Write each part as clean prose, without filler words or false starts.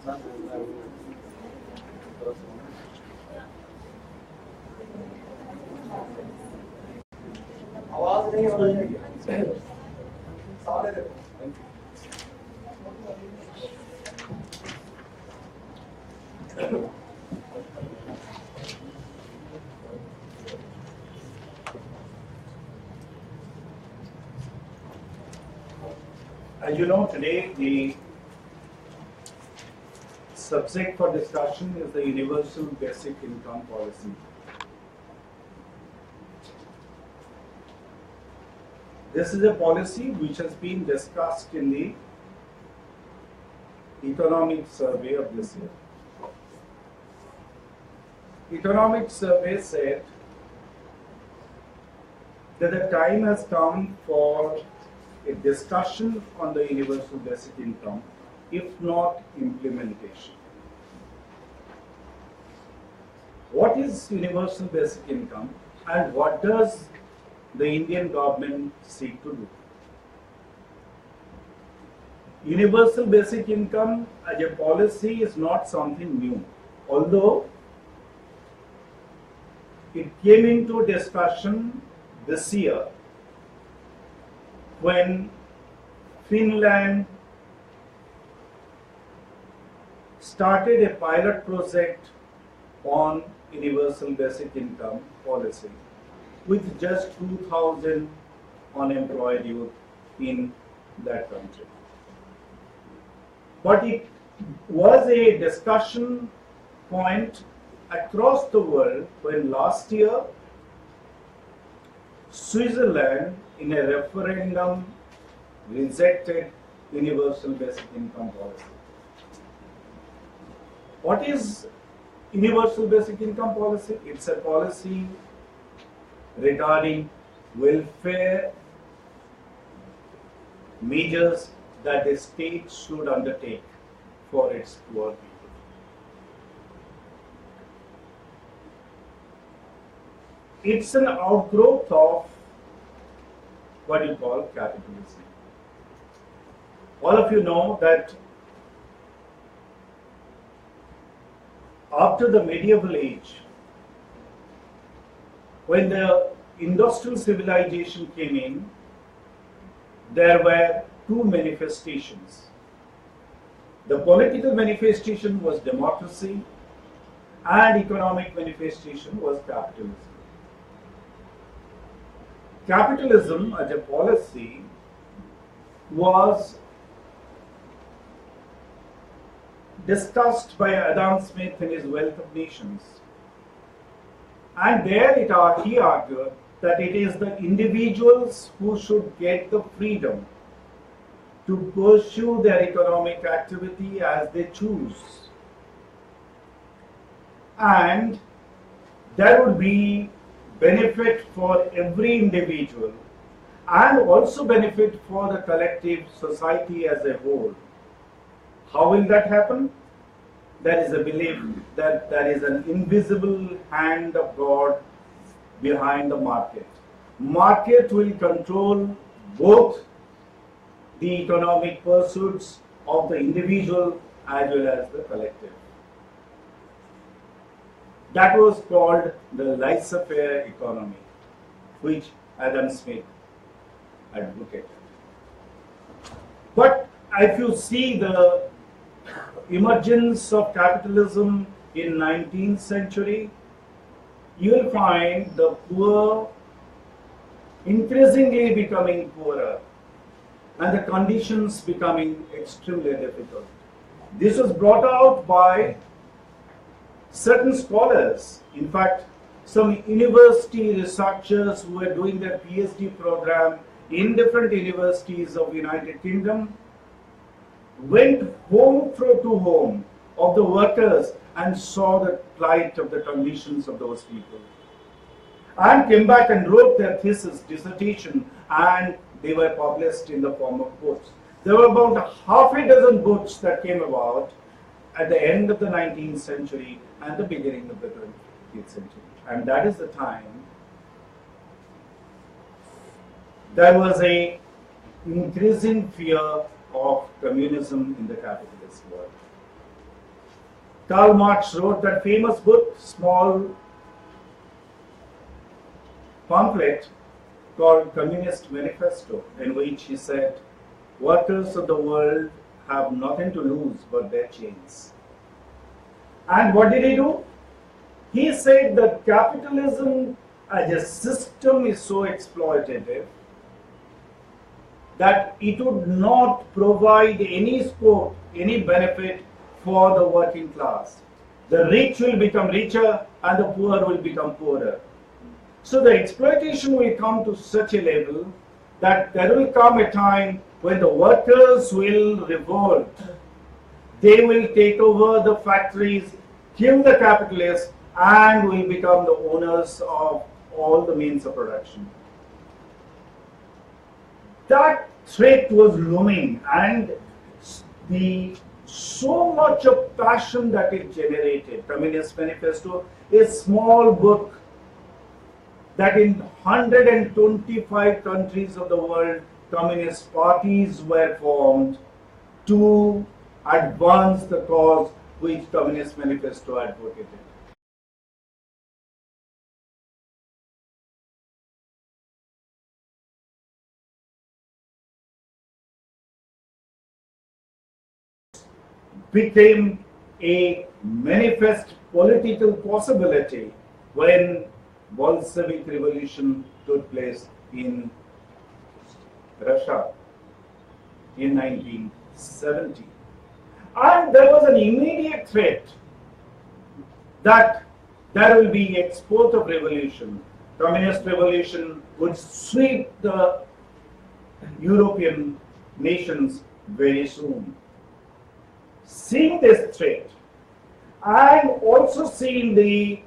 आवाज नहीं होना चाहिए। सामने देखो। As you know, today the subject for discussion is the universal basic income policy. This is a policy which has been discussed in the economic survey of this year. Economic survey said that the time has come for a discussion on the universal basic income, if not implementation. What is universal basic income and what does the Indian government seek to do? Universal basic income as a policy is not something new, although it came into discussion this year when Finland started a pilot project on universal basic income policy with just 2,000 unemployed youth in that country. But it was a discussion point across the world when last year Switzerland in a referendum rejected universal basic income policy. What is universal basic income policy? It's a policy regarding welfare measures that the state should undertake for its poor people. It's an outgrowth of what you call capitalism. All of you know that after the medieval age, when the industrial civilization came in, there were two manifestations. The political manifestation was democracy and economic manifestation was capitalism. Capitalism as a policy was discussed by Adam Smith in his Wealth of Nations. And there he argued that it is the individuals who should get the freedom to pursue their economic activity as they choose. And there would be benefit for every individual and also benefit for the collective society as a whole. How will that happen? There is a belief that there is an invisible hand of God behind the market. Market will control both the economic pursuits of the individual as well as the collective. That was called the laissez-faire economy, which Adam Smith advocated. But if you see the emergence of capitalism in 19th century, you will find the poor increasingly becoming poorer and the conditions becoming extremely difficult. This was brought out by certain scholars. In fact, some university researchers who were doing their PhD program in different universities of the United Kingdom went home to home of the workers and saw the plight of the conditions of those people, and came back and wrote their thesis, dissertation, and they were published in the form of books. There were about half a dozen books that came about at the end of the 19th century and the beginning of the 20th century. And that is the time there was a increasing fear of communism in the capitalist world. Karl Marx wrote that famous book, small pamphlet called Communist Manifesto, in which he said, workers of the world have nothing to lose but their chains. And what did he do? He said that capitalism as a system is so exploitative that it would not provide any scope, any benefit for the working class. The rich will become richer and the poor will become poorer. So the exploitation will come to such a level that there will come a time when the workers will revolt. They will take over the factories, kill the capitalists, and will become the owners of all the means of production. That threat was looming, and so much of passion that it generated. Communist Manifesto, a small book that in 125 countries of the world, communist parties were formed to advance the cause which Communist Manifesto advocated. Became a manifest political possibility when Bolshevik revolution took place in Russia in 1970. And there was an immediate threat that there will be export of revolution. Communist revolution would sweep the European nations very soon. Seeing this threat and also seeing the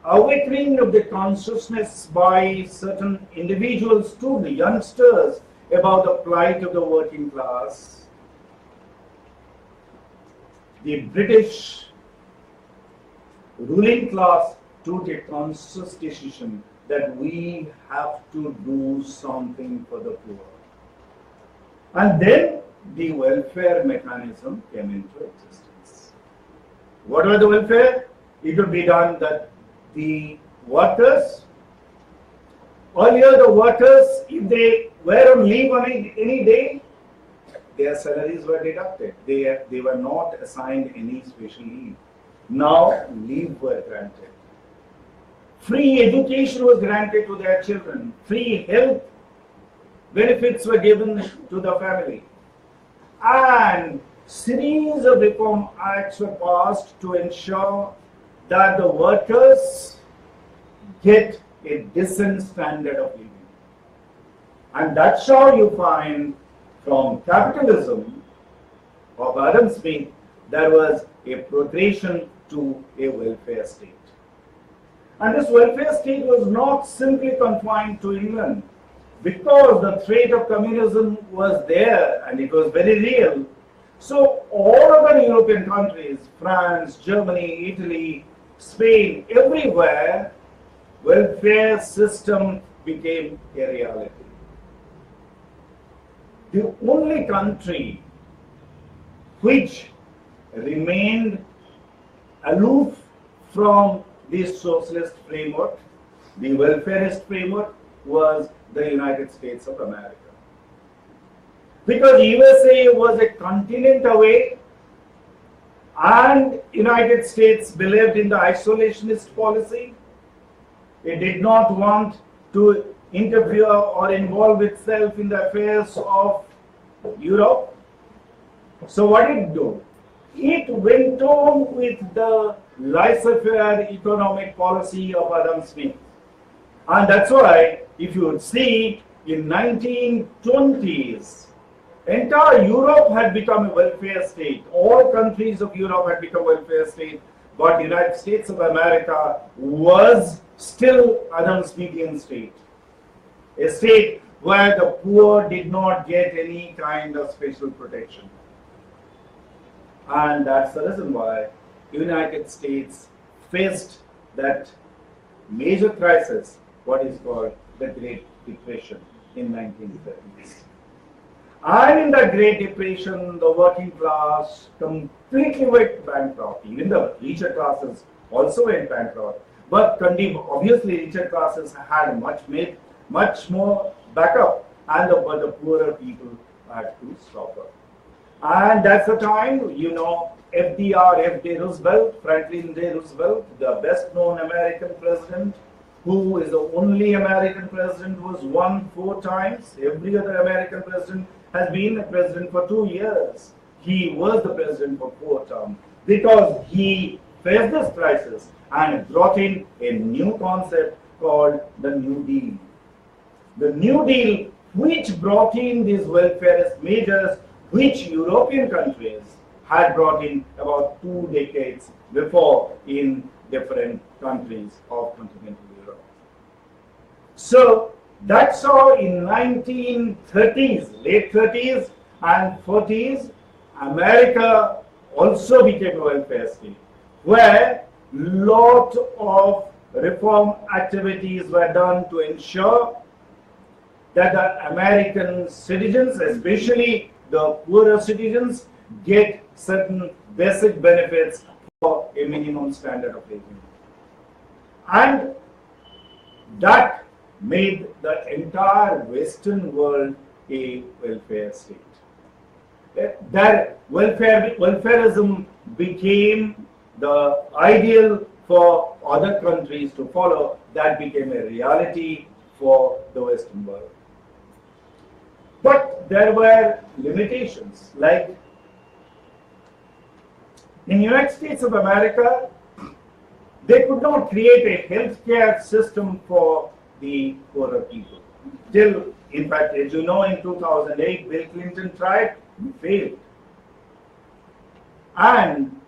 awakening of the consciousness by certain individuals to the youngsters about the plight of the working class, the British ruling class took a conscious decision that we have to do something for the poor. And then the welfare mechanism came into existence. What was the welfare? It would be done that the workers, earlier the workers, if they were on leave on any day, their salaries were deducted. They were not assigned any special leave. Now leave were granted. Free education was granted to their children. Free health benefits were given to the family. And series of reform acts were passed to ensure that the workers get a decent standard of living. And that's how you find from capitalism of Adam Smith, there was a progression to a welfare state. And this welfare state was not simply confined to England. Because the threat of communism was there and it was very real, so all other European countries, France, Germany, Italy, Spain, everywhere, welfare system became a reality. The only country which remained aloof from this socialist framework, the welfarist framework, was the United States of America. Because USA was a continent away and United States believed in the isolationist policy. It did not want to interfere or involve itself in the affairs of Europe. So what did it do? It went on with the laissez-faire economic policy of Adam Smith. And that's why, if you would see, in 1920s, entire Europe had become a welfare state. All countries of Europe had become welfare state, but the United States of America was still Adam Smithian state. A state where the poor did not get any kind of special protection. And that's the reason why the United States faced that major crisis, what is called the Great Depression in 1930s. And in the Great Depression, the working class completely went bankrupt. Even the richer classes also went bankrupt. But obviously, richer classes had much more backup, and but the poorer people had to suffer. And that's the time, you know, FDR, F.D. Roosevelt, Franklin D. Roosevelt, the best known American president, who is the only American president who has won 4 times. Every other American president has been a president for 2 years. He was the president for 4 terms because he faced this crisis and brought in a new concept called the New Deal. The New Deal, which brought in these welfarist measures, which European countries had brought in about 2 decades before in different countries of continental Europe. So that's how in 1930s, late 30s and 40s, America also became a welfare state, where lot of reform activities were done to ensure that the American citizens, especially the poorer citizens, get certain basic benefits for a minimum standard of living. And that made the entire Western world a welfare state. That welfarism became the ideal for other countries to follow. That became a reality for the Western world. But there were limitations, like in the United States of America, they could not create a healthcare system for the poorer people. Till, in fact, as you know, in 2008, Bill Clinton tried, failed. And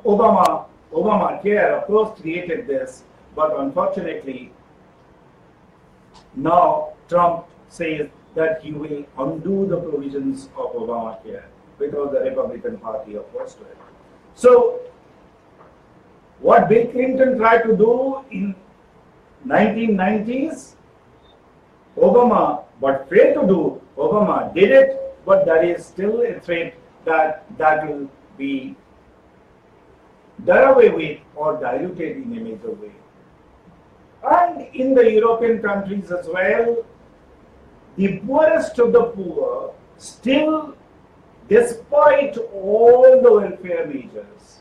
Obamacare, of course, created this, but unfortunately, now Trump says that he will undo the provisions of Obamacare because the Republican Party opposed to it. So, what Bill Clinton tried to do in 1990s, but failed to do, Obama did it, but there is still a threat that will be done away with or diluted in a major way. And in the European countries as well, the poorest of the poor still, despite all the welfare measures,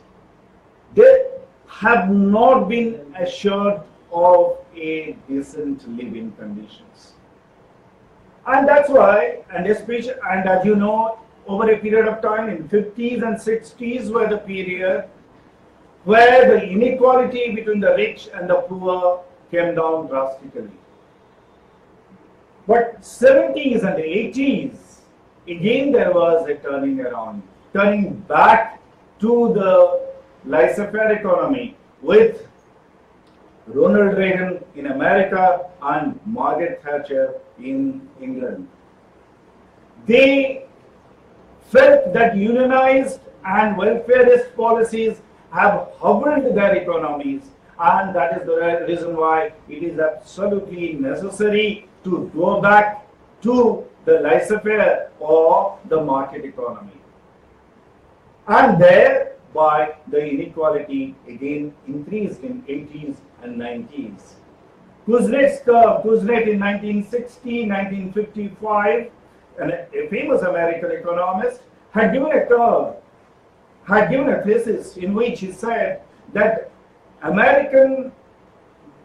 they have not been assured of a decent living conditions. And that's why, and especially, and as you know, over a period of time in 50s and 60s were the period where the inequality between the rich and the poor came down drastically. But 70s and 80s, again there was a turning around, turning back to the laissez-faire economy with Ronald Reagan in America and Margaret Thatcher in England. They felt that unionized and welfarist policies have hobbled their economies, and that is the reason why it is absolutely necessary to go back to the laissez-faire or the market economy. And thereby the inequality again increased in 80s and 90s. Kuznet's curve, Kuznet in 1960, 1955, and a famous American economist had given a curve, had given a thesis in which he said that American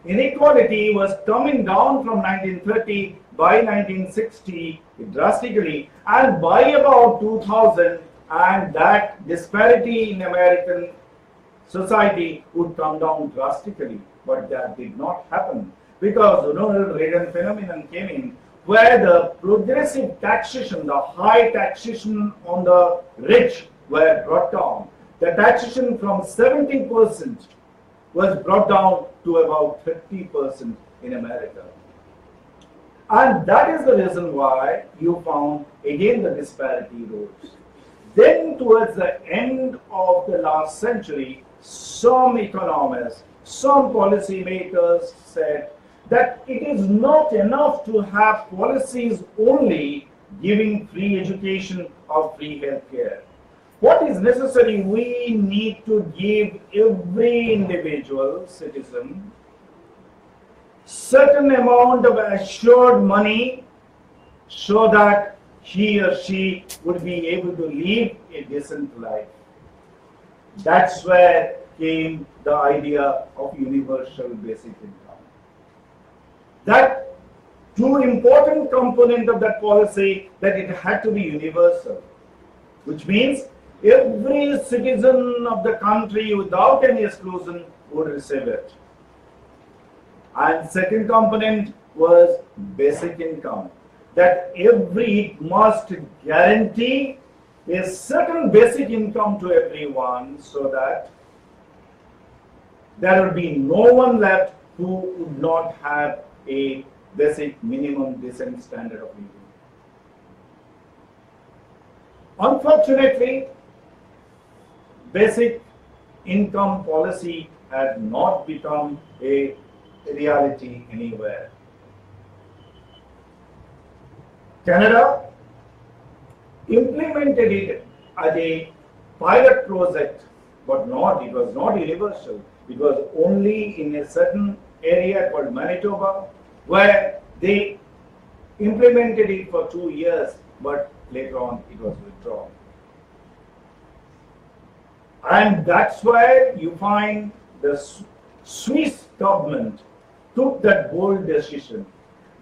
inequality was coming down from 1930 by 1960 drastically, and by about 2000, and that disparity in American society would come down drastically. But that did not happen because the Ronald Reagan phenomenon came in, where the progressive taxation, the high taxation on the rich were brought down. The taxation from 70% was brought down to about 30% in America. And that is the reason why you found again the disparity rose. Then towards the end of the last century, some economists, some policymakers said that it is not enough to have policies only, giving free education or free health care. What is necessary? We need to give every individual citizen certain amount of assured money so that he or she would be able to live a decent life. That's where came the idea of universal basic income. That two important component of that policy, that it had to be universal, which means every citizen of the country without any exclusion would receive it. And second component was basic income, that it must guarantee a certain basic income to everyone so that there would be no one left who would not have a basic minimum decent standard of living. Unfortunately, basic income policy had not become a reality anywhere. Canada implemented it as a pilot project, but it was not universal. It was only in a certain area called Manitoba, where they implemented it for 2 years, but later on it was withdrawn. And that's where you find the Swiss government took that bold decision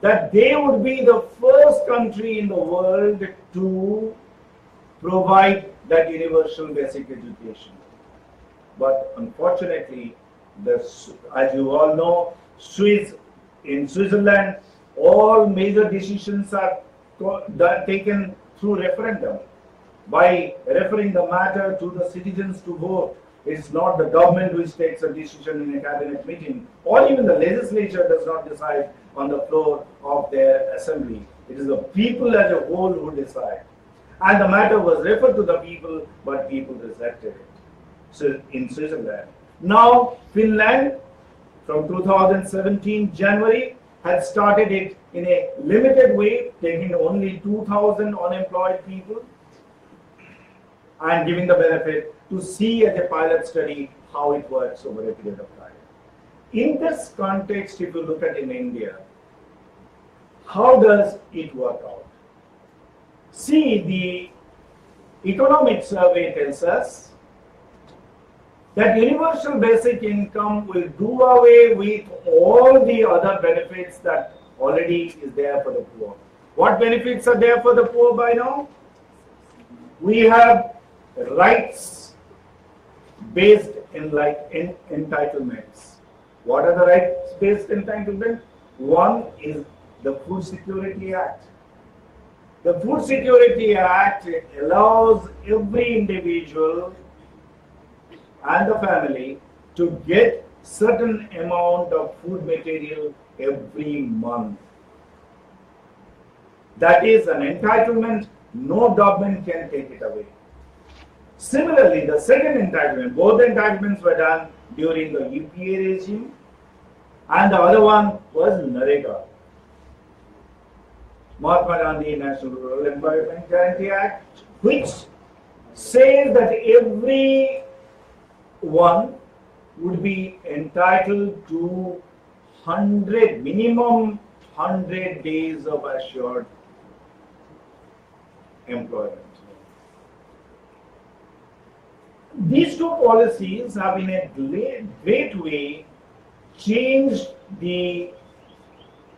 that they would be the first country in the world to provide that universal basic education. But unfortunately, as you all know, in Switzerland, all major decisions are taken through referendum. By referring the matter to the citizens to vote, it's not the government which takes a decision in a cabinet meeting, or even the legislature does not decide on the floor of their assembly. It is the people as a whole who decide. And the matter was referred to the people, but people rejected it. So in Switzerland. Now, Finland, from 2017 January, had started it in a limited way, taking only 2,000 unemployed people and giving the benefit to see as a pilot study how it works over a period of time. In this context, if you look at in India, how does it work out? See, the economic survey tells us that universal basic income will do away with all the other benefits that already is there for the poor. What benefits are there for the poor by now? We have rights based in entitlements. What are the rights based entitlements? One is the Food Security Act. The Food Security Act allows every individual and the family to get certain amount of food material every month. That is an entitlement, no government can take it away. Similarly, the second entitlement, both the entitlements were done during the UPA regime, and the other one was NREGA, Mahatma Gandhi National Rural Employment Guarantee Act, which says that every one would be entitled to minimum 100 days of assured employment. These two policies have in a great way changed the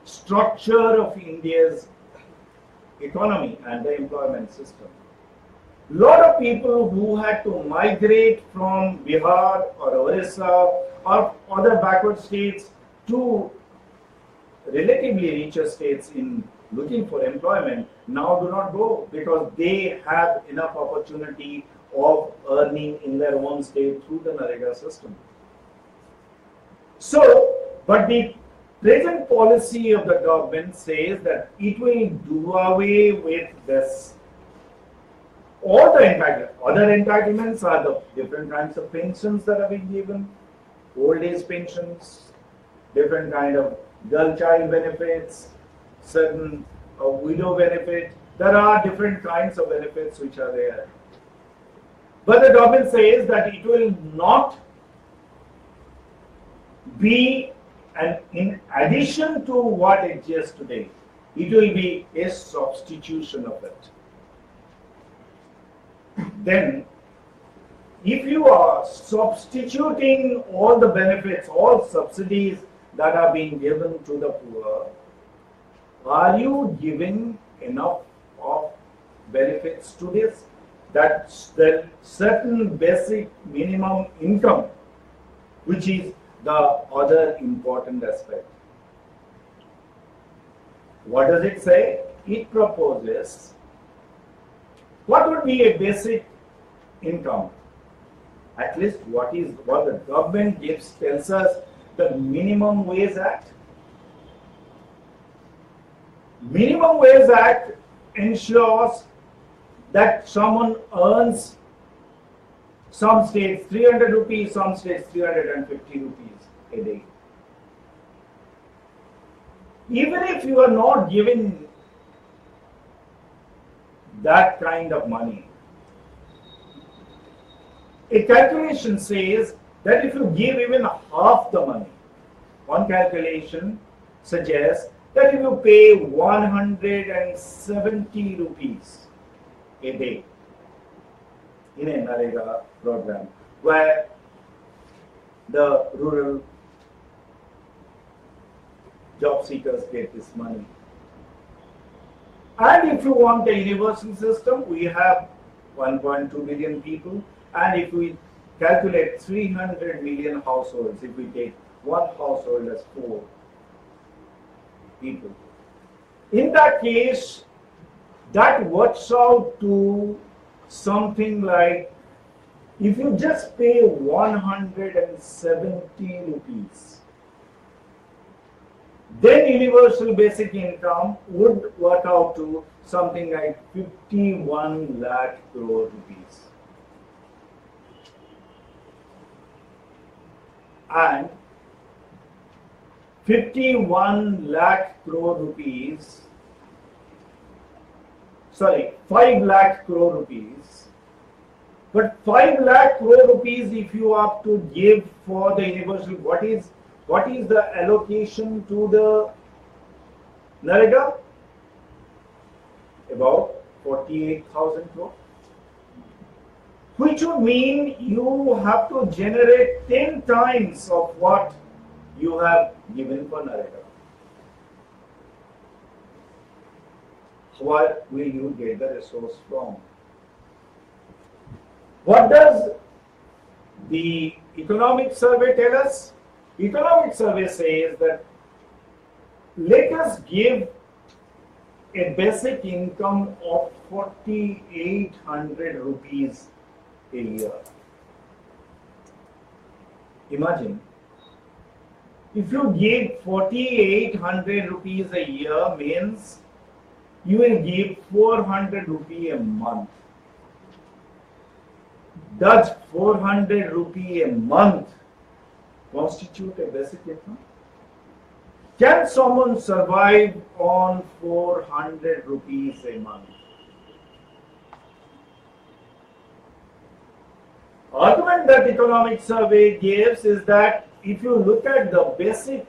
structure of India's economy and the employment system. A lot of people who had to migrate from Bihar or Orissa or other backward states to relatively richer states in looking for employment now do not go because they have enough opportunity of earning in their own state through the NREGA system. So, but the present policy of the government says that it will do away with this. All the other entitlements are the different kinds of pensions that are being given, old age pensions, different kind of girl child benefits, certain widow benefit, there are different kinds of benefits which are there. But the government says that it will not be in addition to what exists today. It will be a substitution of it. Then, if you are substituting all the benefits, all subsidies that are being given to the poor, are you giving enough of benefits to this? That's the certain basic minimum income, which is the other important aspect. What does it say? It proposes what would be a basic income. At least what the government tells us the Minimum Wage Act. Minimum Wage Act ensures that someone earns, some states 300 rupees, some states 350 rupees a day. Even if you are not giving that kind of money, a calculation says that if you give even half the money, one calculation suggests that if you pay 170 rupees a day in a NREGA program where the rural job seekers get this money. And if you want a universal system, we have 1.2 billion people, and if we calculate 300 million households, if we take one household as 4 people, in that case, that works out to something like, if you just pay 170 rupees, then universal basic income would work out to something like 51 lakh crore rupees. And 51 lakh crore rupees, 5 lakh crore rupees. But 5 lakh crore rupees, if you have to give for the universal, what is the allocation to the NREGA? About 48,000 crore. Which would mean you have to generate 10 times of what you have given for NREGA. Where will you get the resource from? What does the economic survey tell us? Economic survey says that let us give a basic income of 4,800 rupees a year. Imagine, if you give 4,800 rupees a year, means you will give 400 rupee a month. Does 400 rupee a month constitute a basic income? Can someone survive on 400 rupees a month? Argument that economic survey gives is that if you look at the basic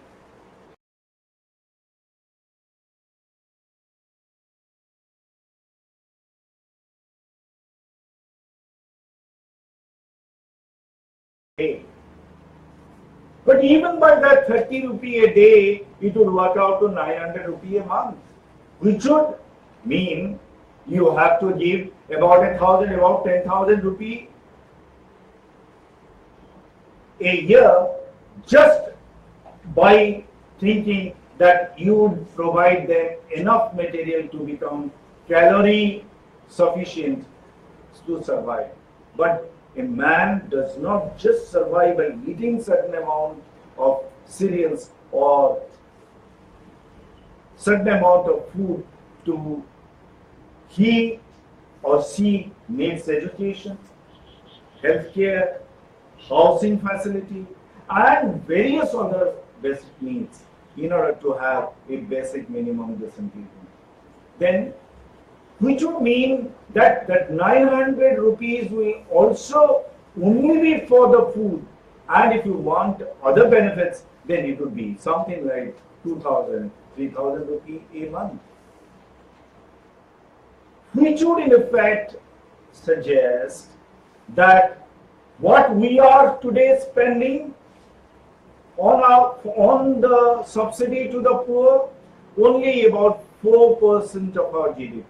day, but even by that 30 rupee a day, it would work out to 900 rupee a month, which would mean you have to give about 10,000 rupee a year just by thinking that you would provide them enough material to become calorie sufficient to survive. But a man does not just survive by eating certain amount of cereals or certain amount of food. He or she needs education, healthcare, housing facility, and various other basic needs in order to have a basic minimum decent living. Then which would mean that that 900 rupees will also only be for the food, and if you want other benefits, then it would be something like 2,000, 3,000 rupees a month, which would in effect suggest that what we are today spending on the subsidy to the poor, only about 4% of our GDP.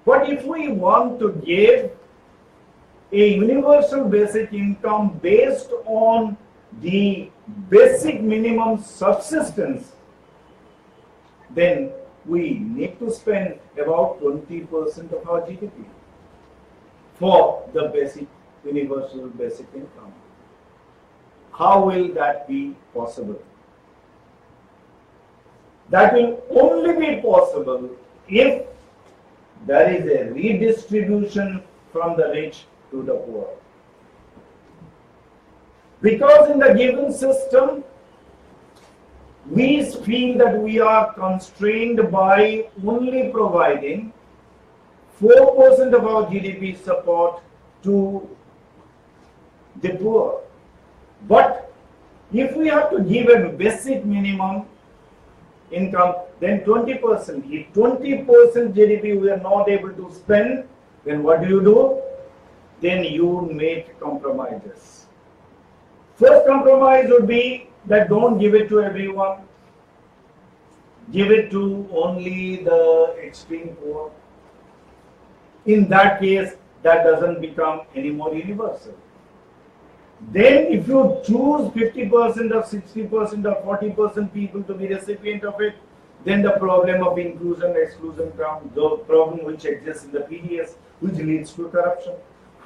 But if we want to give a universal basic income based on the basic minimum subsistence, then we need to spend about 20% of our GDP for the basic universal basic income. How will that be possible? That will only be possible if there is a redistribution from the rich to the poor. Because in the given system, we feel that we are constrained by only providing 4% of our GDP support to the poor. But if we have to give a basic minimum income, then 20%. If 20% GDP we are not able to spend, then what do? Then you make compromises. First compromise would be that don't give it to everyone. Give it to only the extreme poor. In that case, that doesn't become any more universal. Then if you choose 50% or 60% or 40% people to be recipient of it, then the problem of inclusion, exclusion comes, the problem which exists in the PDS, which leads to corruption.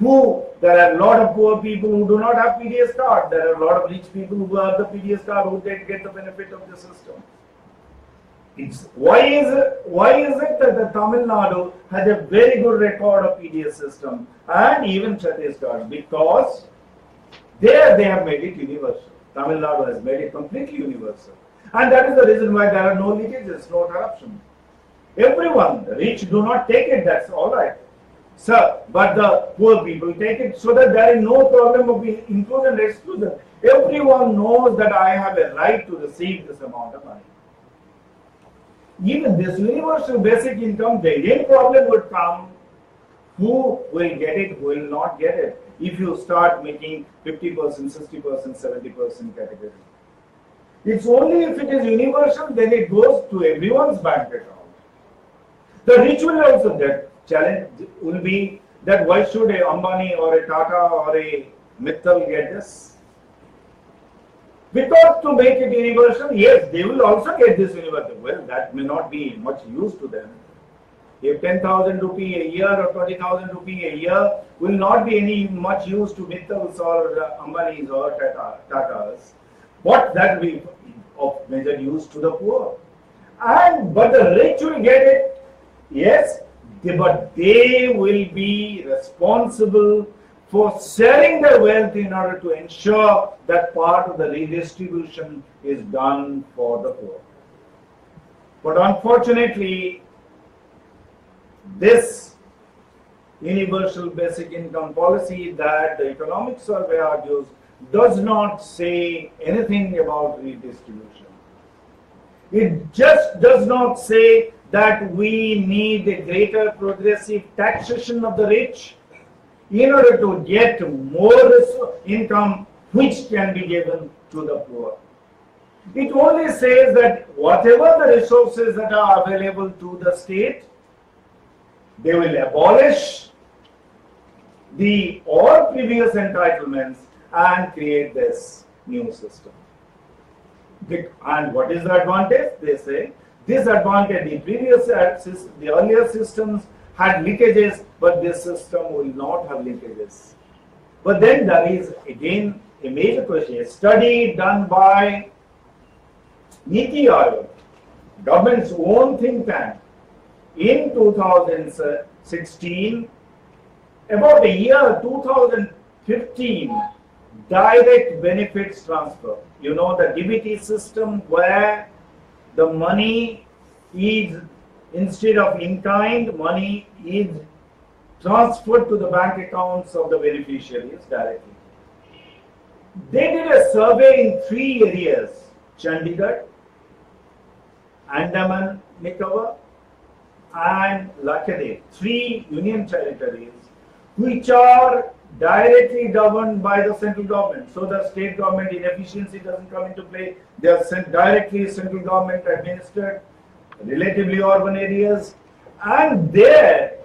There are a lot of poor people who do not have PDS card. There are a lot of rich people who have the PDS card who get the benefit of the system. Why is it that the Tamil Nadu has a very good record of PDS system and even Chhattisgarh? Because there they have made it universal. Tamil Nadu has made it completely universal. And that is the reason why there are no leakages, no corruption. Everyone, the rich do not take it, that's all right. Sir, but the poor people take it, so that there is no problem of inclusion and exclusion. Everyone knows that I have a right to receive this amount of money. Even this universal basic income, the again problem would come, who will get it, who will not get it, if you start making 50%, 60%, 70% category. It's only if it is universal, then it goes to everyone's bank account. The rich will also get. Challenge will be that why should a Ambani or a Tata or a Mittal get this? Because to make it universal, yes, they will also get this universal. Well, that may not be much use to them. If 10,000 rupee a year or 20,000 rupee a year will not be any much use to Mittals or Ambanis or Tatas, but that will be of major use to the poor. But the rich will get it, yes, but they will be responsible for sharing their wealth in order to ensure that part of the redistribution is done for the poor. But unfortunately, this universal basic income policy that the economic survey argues does not say anything about redistribution. It just does not say that we need a greater progressive taxation of the rich in order to get more income which can be given to the poor. It only says that whatever the resources that are available to the state, they will abolish all previous entitlements and create this new system. And what is the advantage? They say this advantage, the earlier systems had leakages, but this system will not have leakages. But then there is again a major question. A study done by Niti Aayog, government's own think tank, in 2016, about a year, 2015, direct benefits transfer. The DBT system where the money is instead of in kind, money is transferred to the bank accounts of the beneficiaries directly. They did a survey in 3 areas: Chandigarh, Andaman Nicobar, and Lakshadweep, 3 union territories which are directly governed by the central government. So the state government inefficiency doesn't come into play. They are directly central government administered, relatively urban areas. And there,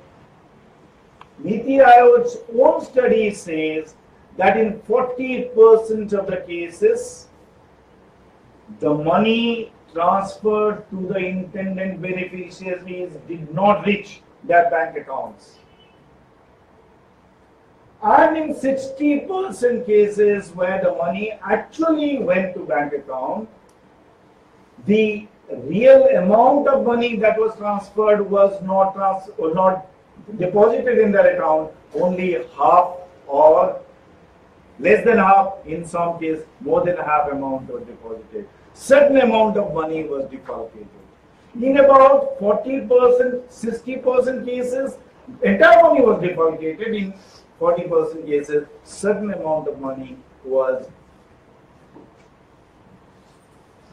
Niti Aayog's own study says that in 40% of the cases, the money transferred to the intended beneficiaries did not reach their bank accounts. And in 60% cases where the money actually went to bank account, the real amount of money that was transferred was not deposited in their account, only half or less than half, in some cases more than half amount was deposited. Certain amount of money was defalcated. In about 40%, 60% cases, entire money was defalcated. In 40% cases, certain amount of money was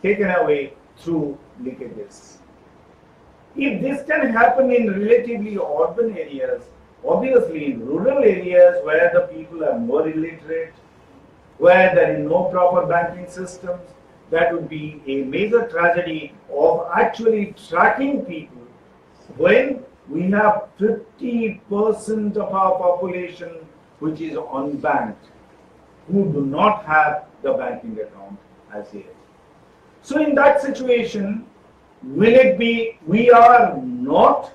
taken away through leakages. If this can happen in relatively urban areas, obviously in rural areas where the people are more illiterate, where there is no proper banking systems, that would be a major tragedy of actually tracking people when we have 50% of our population which is unbanked, who do not have the banking account as yet. So in that situation, will it be we are not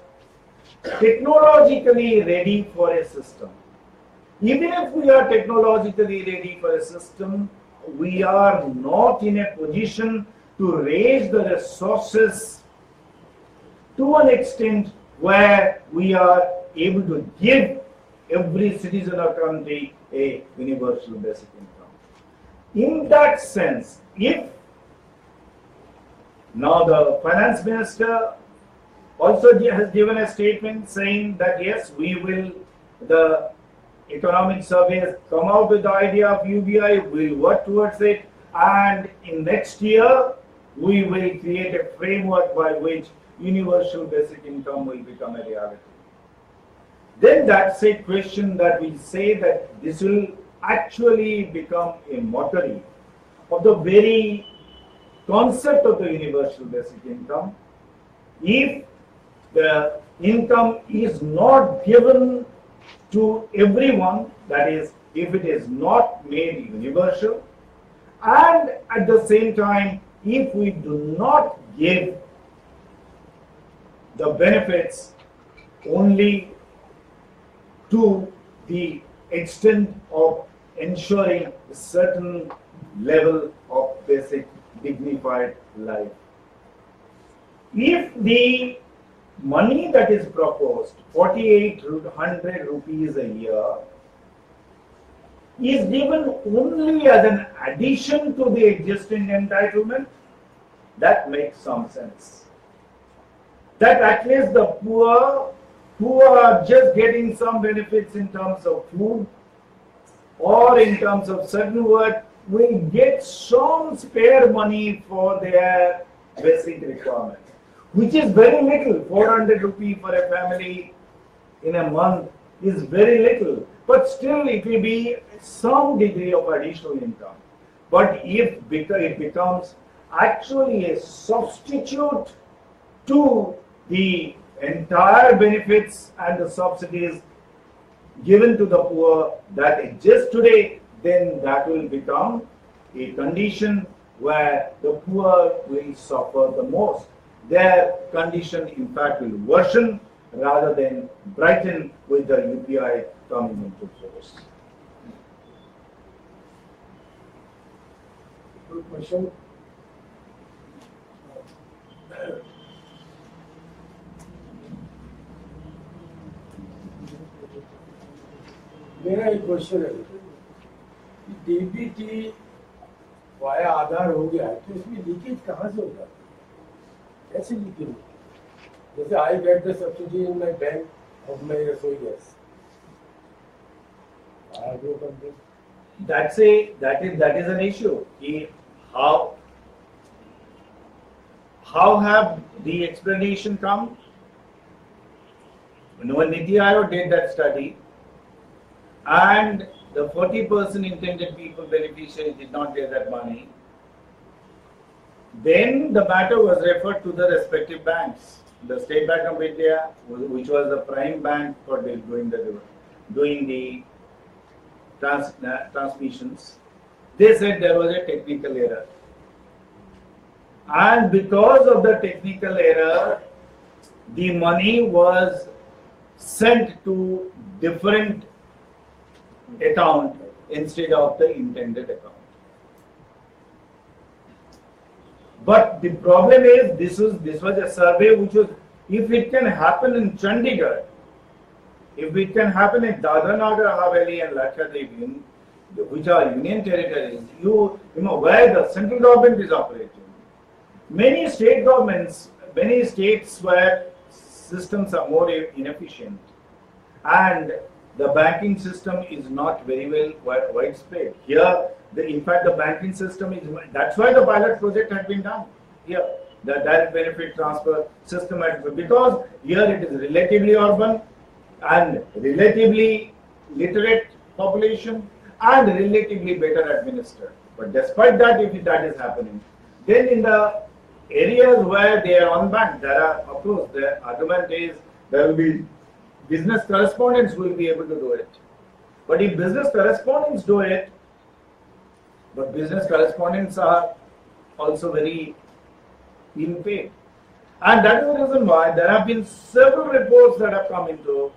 technologically ready for a system? Even if we are technologically ready for a system, we are not in a position to raise the resources to an extent where we are able to give every citizen of the country a universal basic income. In that sense, if now the finance minister also has given a statement saying that yes, we will, the economic surveys come out with the idea of UBI, we'll work towards it, and in next year we will create a framework by which universal basic income will become a reality. Then that's a question that we say that this will actually become a mockery of the very concept of the universal basic income. If the income is not given to everyone, that is, if it is not made universal, and at the same time, if we do not give the benefits only to the extent of ensuring a certain level of basic dignified life. If the money that is proposed, 4,800 rupees a year, is given only as an addition to the existing entitlement, that makes some sense. That at least the poor who are just getting some benefits in terms of food or in terms of certain work will get some spare money for their basic requirement, which is very little. 400 rupees for a family in a month is very little, but still it will be some degree of additional income. But if it becomes actually a substitute to the entire benefits and the subsidies given to the poor that exist today, then that will become a condition where the poor will suffer the most. Their condition, in fact, will worsen rather than brighten with the UPI coming into force. Good question. मेरा एक question है, DBT via आधार हो गया है तो इसमें leakage कहाँ से होगा, कैसे लीकेज होगा? जैसे I get the subsidy in my bank of my रसोई gas. I have no complaint. That is an issue. कि how have the explanation come? When Niti Aayog did that study, and the 40% intended people beneficiaries did not get that money, then the matter was referred to the respective banks. The State Bank of India, which was the prime bank for doing the transmissions, they said there was a technical error. And because of the technical error, the money was sent to different account instead of the intended account. But the problem is this was a survey which was, if it can happen in Chandigarh, if it can happen in Dadra Nagar Haveli and Lakshadweep, which are union territories, you know where the central government is operating. Many state governments, many states where systems are more inefficient and the banking system is not very well widespread. Here, in fact, the banking system is, that's why the pilot project had been done here. The direct benefit transfer system, because here it is relatively urban and relatively literate population and relatively better administered. But despite that, if that is happening, then in the areas where they are unbanked, there are, of course, the argument is there will be business correspondents who will be able to do it. But if business correspondents do it, but business correspondents are also very ill paid. And that is the reason why there have been several reports that have come into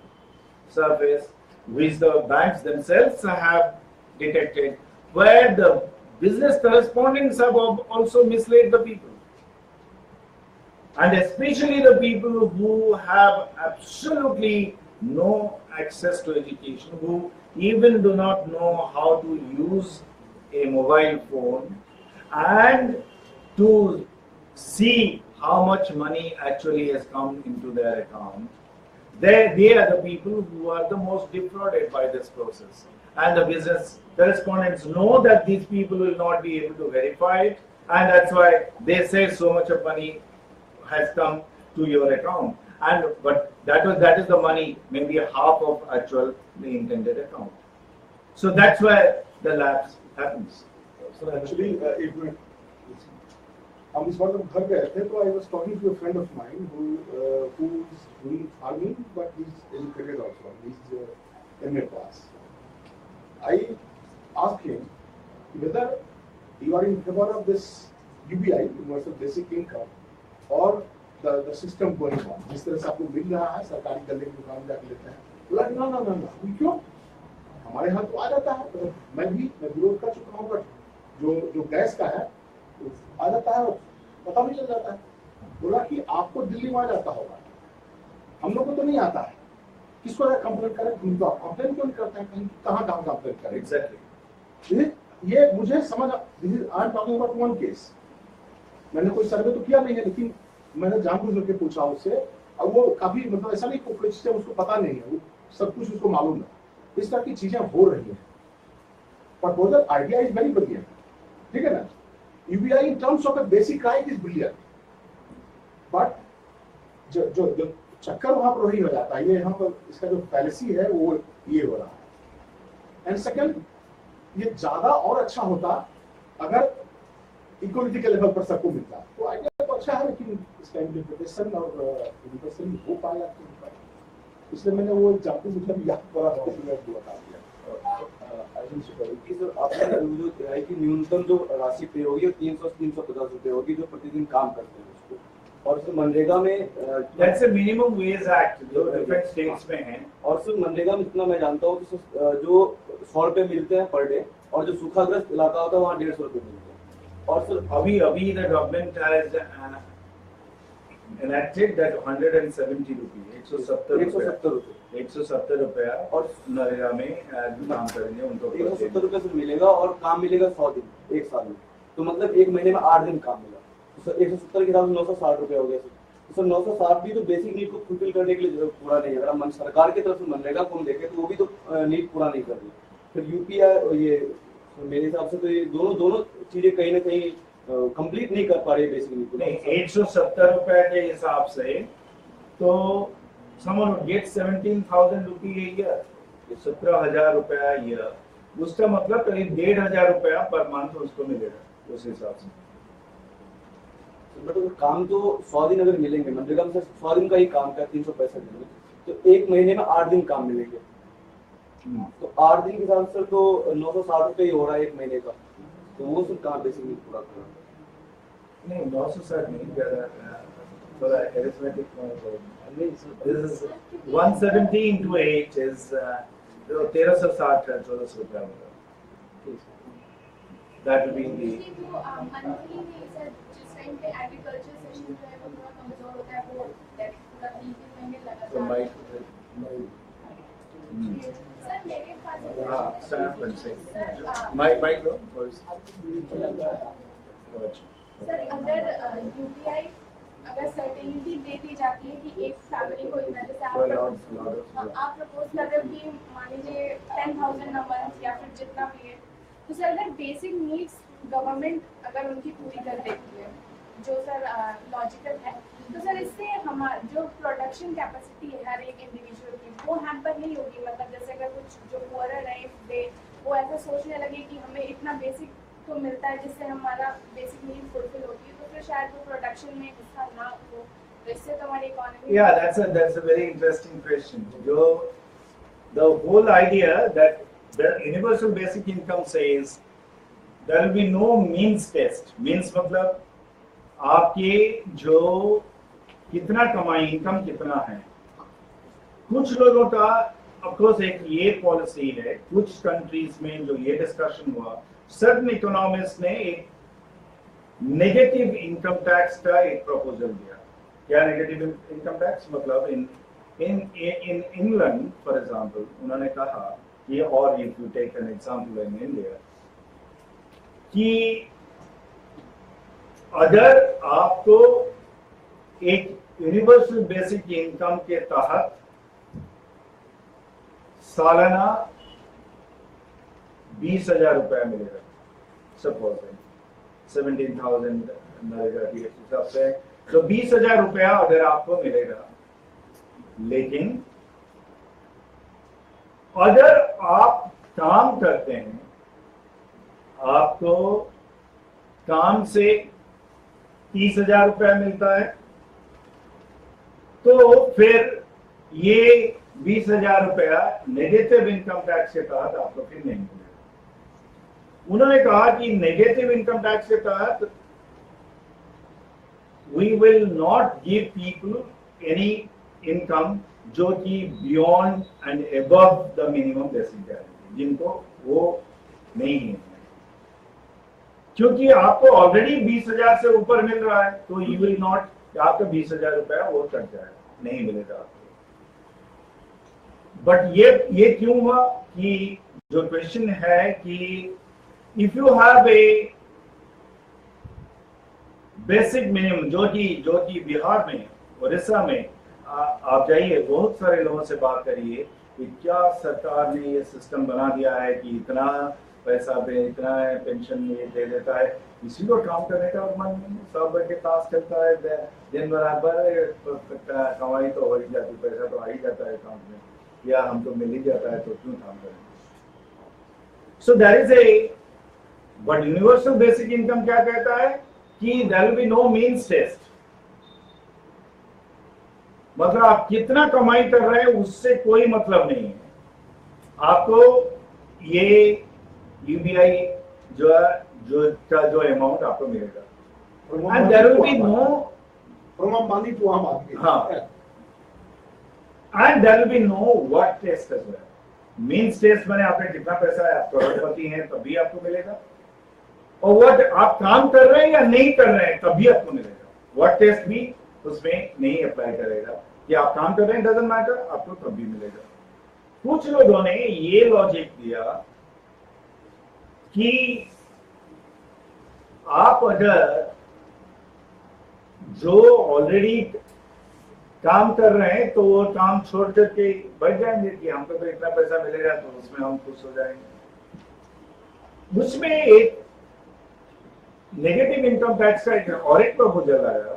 surface, which the banks themselves have detected, where the business correspondents have also misled the people. And especially the people who have absolutely no access to education, who even do not know how to use a mobile phone and to see how much money actually has come into their account. They are the people who are the most defrauded by this process. And the business correspondents know that these people will not be able to verify it, and that's why they say so much of money has come to your account, but that is the money, maybe half of actual the intended account. So that's where the lapse happens. So actually, हम इस बार जब घर गए थे तो I was talking to a friend of mine who is doing farming but he's educated also. He's MA pass. I asked him whether you are in favor of this UBI, Universal Basic Income, और the system going on, जिस तरह से आपको मिल रहा है सरकारी गले की दुकान जाके लेते हैं, बोला ना क्यों हमारे यहाँ तो आ जाता है, तो मैं विरोध कर चुका हूँ, बट जो गैस का है आ जाता है, पता नहीं चल जाता है। बोला कि आपको दिल्ली में आ जाता होगा, हम लोग को तो नहीं आता है, किसको कंप्लेंट करें, तुम तो कंप्लेंट क्यों नहीं करते हैं, कहाँ कंप्लेंट करें। एग्जैक्टली ये मुझे समझ, I am talking about one case. मैंने कोई सर्वे तो किया नहीं है, लेकिन मैंने जानबूझ करके पूछा उससे, और वो काफी मतलब ऐसा नहीं कोई चीजें उसको पता नहीं है, वो सब कुछ उसको मालूम है, इस तरह की चीजें हो रही है। Proposal idea is very brilliant, ठीक है ना, UBI in terms of a basic right is brilliant, but जो चक्कर वहां पर वही हो जाता है, ये यहाँ पर इसका जो पॉलिसी है वो ये हो रहा है। एंड सेकंड, ये ज्यादा और अच्छा होता अगर इक्वलिटी के लेवल पर सबको मिलता, तो आइडिया तो अच्छा है, लेकिन इसका इंटरप्रिटेशन और इम्प्लीमेंटेशन हो पाया कि नहीं पाया, इसलिए मैंने वो एग्जांपल मतलब याद करा था, उसमें बता दिया। आपने जो है कि न्यूनतम जो राशि पे होगी वो 300-350 रुपए होगी, जो प्रतिदिन काम करते हैं उसको, और फिर मनरेगा में that's a minimum wage act जो डिफरेंट स्टेट्स में है, और फिर मनरेगा में इतना मैं जानता हूँ कि जो 100 रुपए मिलते हैं पर डे, और जो सूखाग्रस्त इलाका होता है वहाँ 150 रुपए मिलते हैं। और फिर अभी the government has enacted that 170 rupees, 170 रुपया और नरेगा में काम करेंगे उनको 170 रुपए से मिलेगा, और काम मिलेगा 100 दिन एक साल में, तो मतलब एक महीने में 8 दिन काम मिला, तो 170 के हिसाब से 960 रुपए हो गया। सर 960 भी तो बेसिक नीड को फुलफिल करने के लिए पूरा नहीं है। अगर हम सरकार की तरफ से मनरेगा को हम देखें तो वो भी तो नीड पूरा नहीं कर रही। फिर यूपीआई और ये मेरे हिसाब से तो ये दोनों दोनों चीजें कहीं ना कहीं कंप्लीट नहीं कर पा रही बेसिक नीड को। नहीं, 170 रुपए के हिसाब से तो someone would get 17,000 रुपये a year, 17,000 रुपया ईयर, उसका मतलब करीब 1,500 रुपया पर मंथ उसको मिलेगा उस हिसाब से। बट काम तो 100 दिन अगर मिलेंगे, मनरेगा में 100 दिन का ही काम का 365 दिन, तो एक महीने में 8 दिन काम मिलेंगे। तो 8 दिन के हिसाब से तो 960 रुपये ही हो रहा है एक महीने का, तो वो सिर्फ कहाँ बेसिक नीड पूरा कर रहा है? नहीं, 960 नहीं, थोड़ा arithmetic this is 170 into 8 is 1360 है, 1400 रुपया मिलेगा। That will be the monthly में सर जिस टाइम पे एग्रीकल्चर सेशन जो है वो थोड़ा कमजोर होता है, वो पूरा 3 महीने so लगातार। सर मेरे पास stand up and say mic no voice। Sir अगर यूपीआई अगर सर्टेनिटी दे दी जाती है कि एक फैमिली को इतना, जैसे आप प्रपोज कर रहे हो कि मान लीजिए 10,000 मंथ या फिर जितना भी है, तो सर अगर बेसिक नीड्स गवर्नमेंट अगर उनकी पूरी कर देती है, जो सर लॉजिकल है, तो सर इससे हमारा जो प्रोडक्शन कैपेसिटी है हर एक इंडिविजुअल की वो हैम्पर नहीं होगी। मतलब जैसे अगर कुछ जो पुअरर है दे वो ऐसा सोचने लगे कि हमें इतना बेसिक तो मिलता है जिससे हमारा बेसिक नीड फुलफिल होती है, तो फिर शायद वो प्रोडक्शन में हिस्सा ना हो, तो इससे तो हमारी economy. Yeah, that's a very interesting question. The whole idea that the universal basic income says there will be no means test. Means मतलब आपके जो कितना कमाई, इनकम कितना है। कुछ लोगों का ऑफ कोर्स एक ये पॉलिसी है, कुछ कंट्रीज में जो ये डिस्कशन हुआ, सर्टेन इकोनॉमिस्ट ने एक नेगेटिव इनकम टैक्स का एक प्रपोजल दिया। क्या नेगेटिव इनकम टैक्स मतलब in England for example, उन्होंने कहा कि, और if you take an example in India, कि अगर आपको एक यूनिवर्सल बेसिक इनकम के तहत सालाना 20,000 रुपया मिलेगा, सपोज 17,000 मिलेगा के हिसाब से, तो 20,000 रुपया अगर आपको मिलेगा, लेकिन अगर आप काम करते हैं, आपको काम से 30,000 रुपया मिलता है, तो फिर ये 20,000 रुपया नेगेटिव इनकम टैक्स के तहत आपको फिर नहीं मिलेगा। उन्होंने कहा कि नेगेटिव इनकम टैक्स के तहत we will not give people any income जो कि beyond and above the minimum basic salary, जिनको वो नहीं है, क्योंकि आपको ऑलरेडी 20,000 से ऊपर मिल रहा है, तो यू विल नॉट, आपका 20,000 रुपया और कट जाएगा, नहीं मिलेगा आपको। बट ये क्यों हुआ कि जो क्वेश्चन है कि if you have a basic minimum, जो कि बिहार में, उड़ीसा में, आप जाइए, बहुत सारे लोगों से बात करिए कि क्या सरकार ने ये सिस्टम बना दिया है कि इतना पैसा पे इतना पेंशन ये दे देता है, इसी को काम करने का मन नहीं, सब बैठ के ताश खेलता है, दिन बराबर कमाई तो हो ही जाती, पैसा तो आ ही जाता है अकाउंट में, या हमको मिल ही जाता है, तो क्यों काम करें। So there is a, but universal basic income क्या कहता है कि there will be no means test, मतलब आप कितना कमाई कर रहे हैं उससे कोई मतलब नहीं है, आपको ये यूबीआई जो अमाउंट आपको मिलेगा, and there will be no from Ambani to आम आदमी, हाँ, and there will be no what test as well. Means test माने आपने कितना पैसा है, आप करोड़पति हैं तभी आपको मिलेगा, और व्हाट आप काम कर रहे हैं या नहीं कर रहे हैं तभी आपको मिलेगा। व्हाट टेस्ट भी उसमें नहीं अप्लाई करेगा कि आप काम कर रहे हैं, डजंट मैटर, आपको तभी मिलेगा। कुछ लोगों ने ये लॉजिक दिया कि आप अगर जो ऑलरेडी काम कर रहे हैं तो वो काम छोड़ करके बैठ जाएंगे कि हमको तो इतना पैसा मिलेगा तो उसमें हम खुश हो जाएंगे। उसमें एक नेगेटिव इनकम टैक्स का और एक प्रपोजल आया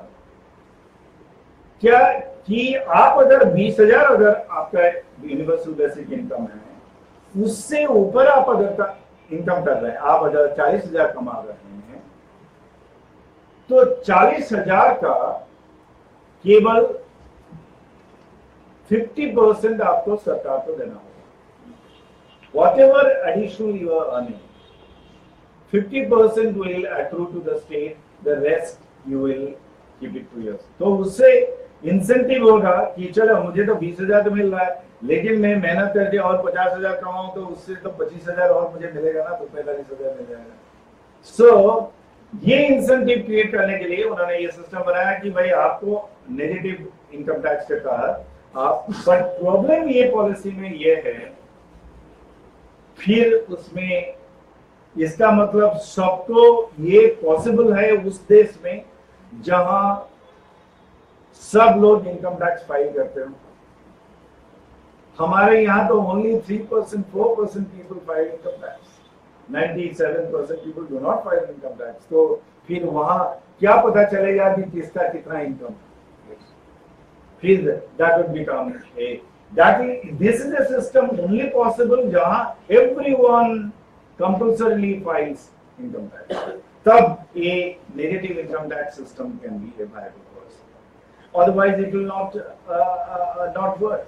क्या कि आप अगर 20,000 अगर आपका यूनिवर्सल बेसिक इनकम है, उससे ऊपर आप अगर इनकम कर रहे हैं, आप अगर 40,000 कमा रहे हैं, तो 40,000 का केवल 50% आपको सरकार को देना होगा। Whatever additional you are earning, 50% will accrue to the state, the rest you will keep it to yourself. तो उससे इंसेंटिव होगा कि चलो मुझे तो 20,000 तो मिल रहा है, लेकिन मैं मेहनत करके और 50,000 कमाऊं तो उससे तो 25,000 और मुझे मिलेगा ना, तो 45,000 मिल जाएगा। सो ये इंसेंटिव क्रिएट करने के लिए उन्होंने ये सिस्टम बनाया कि भाई आपको नेगेटिव इनकम टैक्स के तहत आप, बट प्रॉब्लम ये पॉलिसी में ये है, फिर उसमें इसका मतलब सबको ये पॉसिबल है उस देश में जहां सब लोग इनकम टैक्स फाइल करते हो। हमारे यहाँ तो only 3%, 4% people file income tax, 97% people do not file income tax. तो फिर वहां क्या पता चलेगा कि किसका कितना इनकम। फिर that would become this is a system only possible जहां everyone compulsorily files income tax. तब a negative income tax system can be a viable course. Otherwise, it will not work.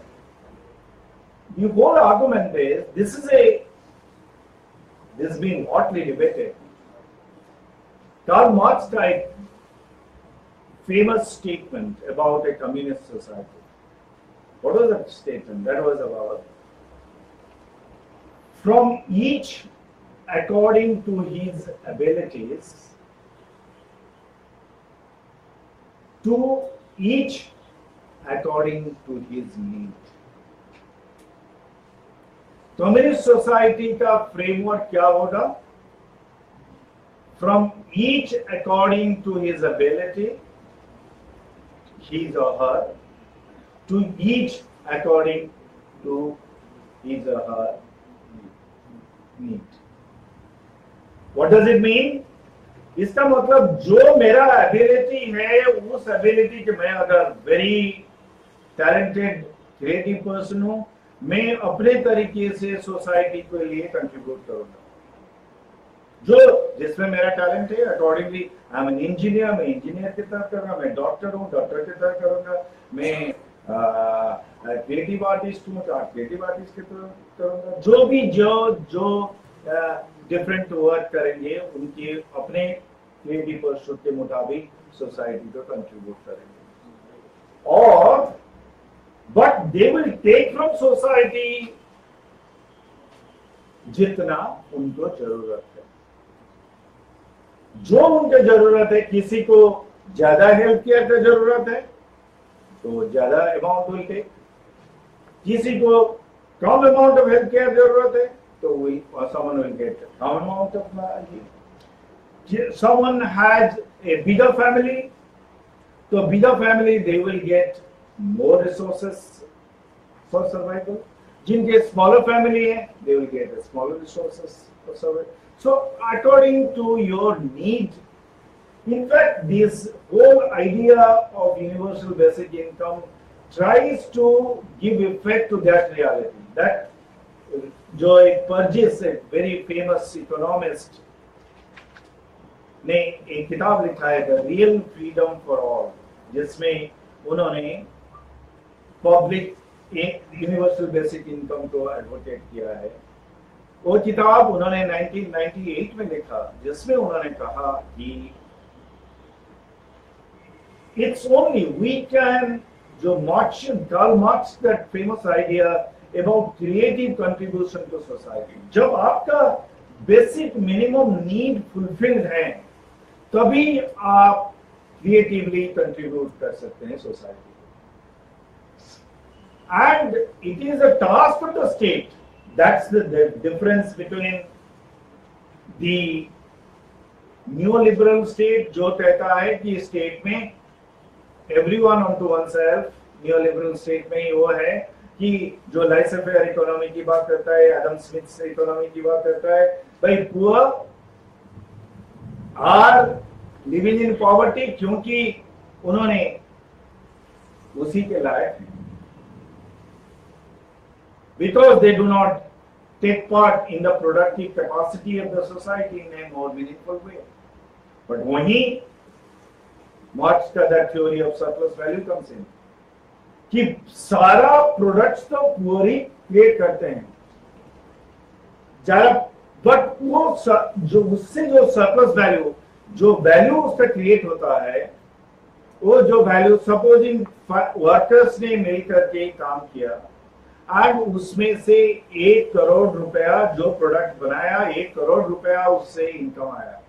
The whole argument is this has been hotly debated. Karl Marx का एक famous statement about a communist society. What was that statement? That was about from each according to his abilities to each according to his need. Communist society का framework क्या होगा? From each according to his ability, his or her, to each according to his or her need. What does it mean? इसका मतलब जो मेरा ability है, उस ability के मैं अगर वेरी टैलेंटेड क्रिएटिव पर्सन हूं, मैं अपने तरीके से सोसाइटी के लिए कंट्रीब्यूट करूंगा। जो जिसमें मेरा टैलेंट है accordingly I am an engineer, मैं इंजीनियर की तरह करूंगा, मैं डॉक्टर हूँ डॉक्टर की तरह करूंगा, मैं क्रिएटिव आर्टिस्ट हूँ तो क्रिएटिव आर्टिस्ट की तरह करूंगा। जो भी जो डिफरेंट वर्क करेंगे उनके अपने क्रिएटिव पर्सूट के मुताबिक सोसाइटी को कंट्रीब्यूट करेंगे। और but they will take from society जितना उनको जरूरत है। जो उनके जरूरत है, किसी को ज्यादा हेल्थ केयर की जरूरत है तो ज्यादा अमाउंट विल टेक, किसी को कम अमाउंट ऑफ हेल्थ केयर जरूरत है तो someone will get some amount of money. Someone has a bigger family, so bigger family they will get more resources for survival. जिनके smaller family है, they will get smaller resources for survival. So according to your need, in fact, this whole idea of universal basic income tries to give effect to that reality. That जो एक पर्जिस, एक very famous economist ने एक किताब लिखा है the real freedom for all, जिसमें उन्होंने पब्लिक यूनिवर्सल बेसिक इनकम को एडवोकेट किया है। वो किताब उन्होंने 1998 में लिखा, जिसमें उन्होंने कहा कि इट्स ओनली वी कैन, जो Karl Marx that famous idea about creative contribution to society, जब आपका बेसिक मिनिमम नीड फुलफिल्ड है तभी आप क्रिएटिवली कंट्रीब्यूट कर सकते हैं society. And it is a task of the state, that's the difference between the new liberal state जो कहता है कि स्टेट में everyone on to one self, neoliberal state में ही वो है कि जो लाइसेंस फेयर इकोनॉमी की बात करता है, एडम स्मिथ इकोनॉमी की बात करता है, भाई poor are living in poverty क्योंकि उन्होंने उसी के लायक हैं, because they do not take part in the productive capacity of the society in a more meaningful way. But वहीं मार्क्स का that theory of surplus value comes in कि सारा प्रोडक्ट्स तो पुअर ही क्रिएट करते हैं ज्यादा, बट वो जो उससे जो सरप्लस वैल्यू, जो वैल्यू उसका क्रिएट होता है, वो जो वैल्यू सपोजिंग वर्कर्स ने मिलकर के काम किया एंड उसमें से 1 करोड़ रुपया जो प्रोडक्ट बनाया, 1 करोड़ रुपया उससे इनकम आया.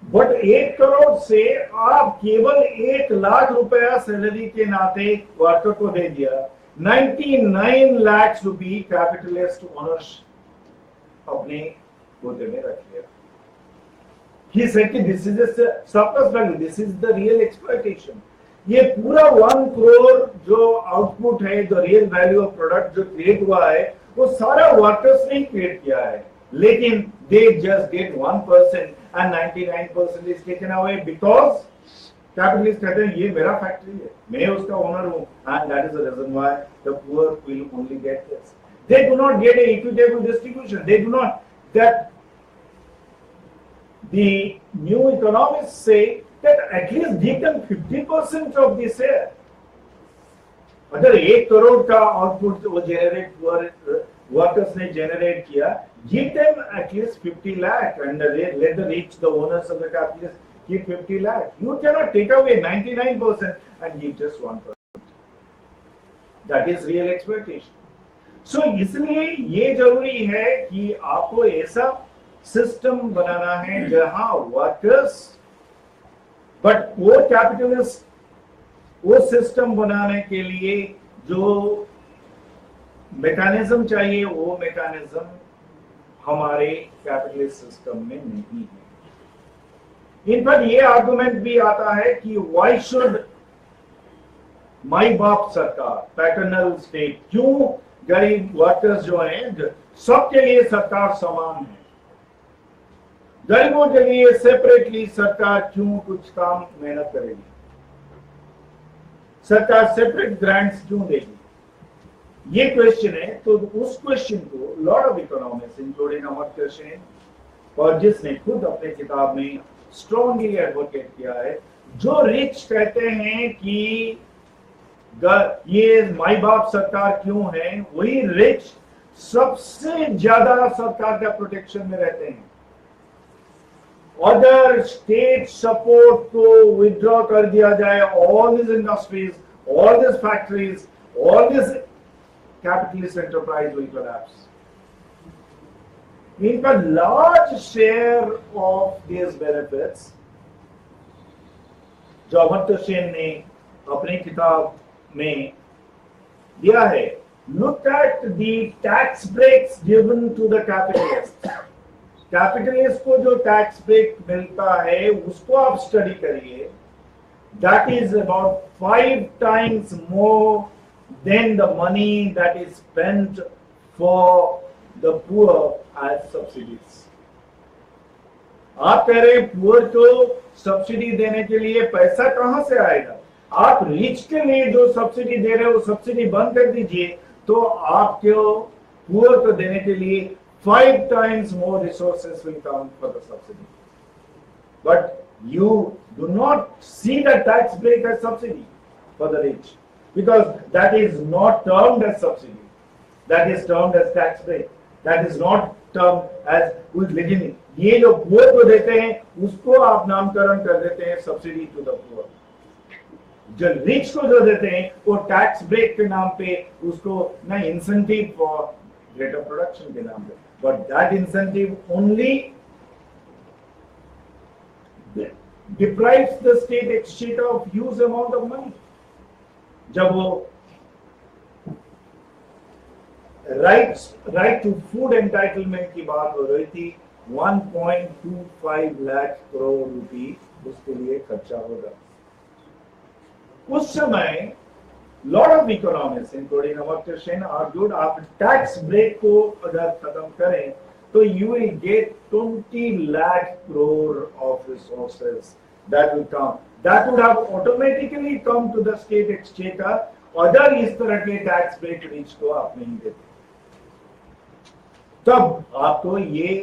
बट 1 करोड़ से आप केवल 1 लाख रुपया सैलरी के नाते वर्कर को दे दिया. 99 लाख रुपए कैपिटलिस्ट ओनर्स अपने गोदे में रख लिया. He said कि this is a surplus value, this is the real exploitation. ये पूरा 1 करोड़ जो आउटपुट है, जो रियल वैल्यू ऑफ प्रोडक्ट जो क्रिएट हुआ है, वो सारा वर्कर्स ने क्रिएट किया है, लेकिन they just get 1% and 99% is taken away because capitalist कहते हैं ये मेरा फैक्ट्री है, मैं उसका ओनर हूं, and that is the reason why the poor will only get this. They do not get a equitable distribution. They do not. That the new economists say that at least give them 50% of the share. अगर 1 करोड़ का output वो generate workers ने generate किया, give them at least 50 lakh and let the rich, the owners of the capitalists, give 50 lakh. You cannot take away 99% and give just 1%. That is real exploitation. So इसलिए ये जरूरी है कि आपको ऐसा system बनाना है जहां वर्कर्स, बट वो कैपिटलिस्ट, वो सिस्टम बनाने के लिए जो मैकेनिज्म चाहिए, वो मैकेनिज्म हमारे कैपिटलिस्ट सिस्टम में नहीं है. इन पर ये आर्गुमेंट भी आता है कि व्हाई शुड माई बाप सरकार, पैटर्नल स्टेट, क्यों गरीब वर्कर्स जो हैं सबके लिए सरकार समान है, गरीबों के लिए सेपरेटली सरकार क्यों कुछ काम मेहनत करेगी, सरकार सेपरेट ग्रांट्स क्यों देगी, ये क्वेश्चन है. तो उस क्वेश्चन को lot of economist including Amartya Sen और जिसने खुद अपने किताब में स्ट्रॉन्गली एडवोकेट किया है, जो रिच कहते हैं कि ये माई बाप सरकार क्यों है, वही रिच सबसे ज्यादा सरकार का प्रोटेक्शन में रहते हैं. अगर स्टेट सपोर्ट को विथड्रॉ कर दिया जाए, all this industries, all this factories, all this capitalist enterprise will collapse. इनका large share of these benefits जो अमर्त्य सेन ने अपनी किताब में दिया है, look at the tax breaks given to the capitalists. Capitalist को जो टैक्स ब्रेक मिलता है उसको आप स्टडी करिए. That is about 5 times more than the money that is spent for the poor as subsidies. आप कह रहे हैं पुअर को सब्सिडी देने के लिए पैसा कहां से आएगा? आप रिच के लिए जो सब्सिडी दे रहे हो सब्सिडी बंद कर दीजिए, तो आपको पुअर को देने के लिए 5 times more resources will come for the subsidy. But you do not see the tax break as subsidy for the rich, because that is not termed as subsidy. That is termed as tax break. That is not termed as. लेकिन ये जो poor को देते हैं उसको आप नामकरण कर देते हैं सब्सिडी टू द पुअर. जो रिच को जो देते हैं वो टैक्स ब्रेक के नाम पे उसको ना इंसेंटिव फॉर ग्रेटर प्रोडक्शन के नाम पे, but that incentive only deprives the state exchequer of huge amount of money. जब वो राइट टू फूड एंटाइटलमेंट की बात हो रही थी, 1.25 लाख करोड़ रुपए उसके लिए खर्चा होगा. उस समय lot of economists including Amartya Sen argued आप tax break को अगर खत्म करें तो you will get 20 lakh crore of resources that will come, that would have automatically come to the state exchequer अगर इस तरह के tax break rich को आप नहीं देते तब आपको ये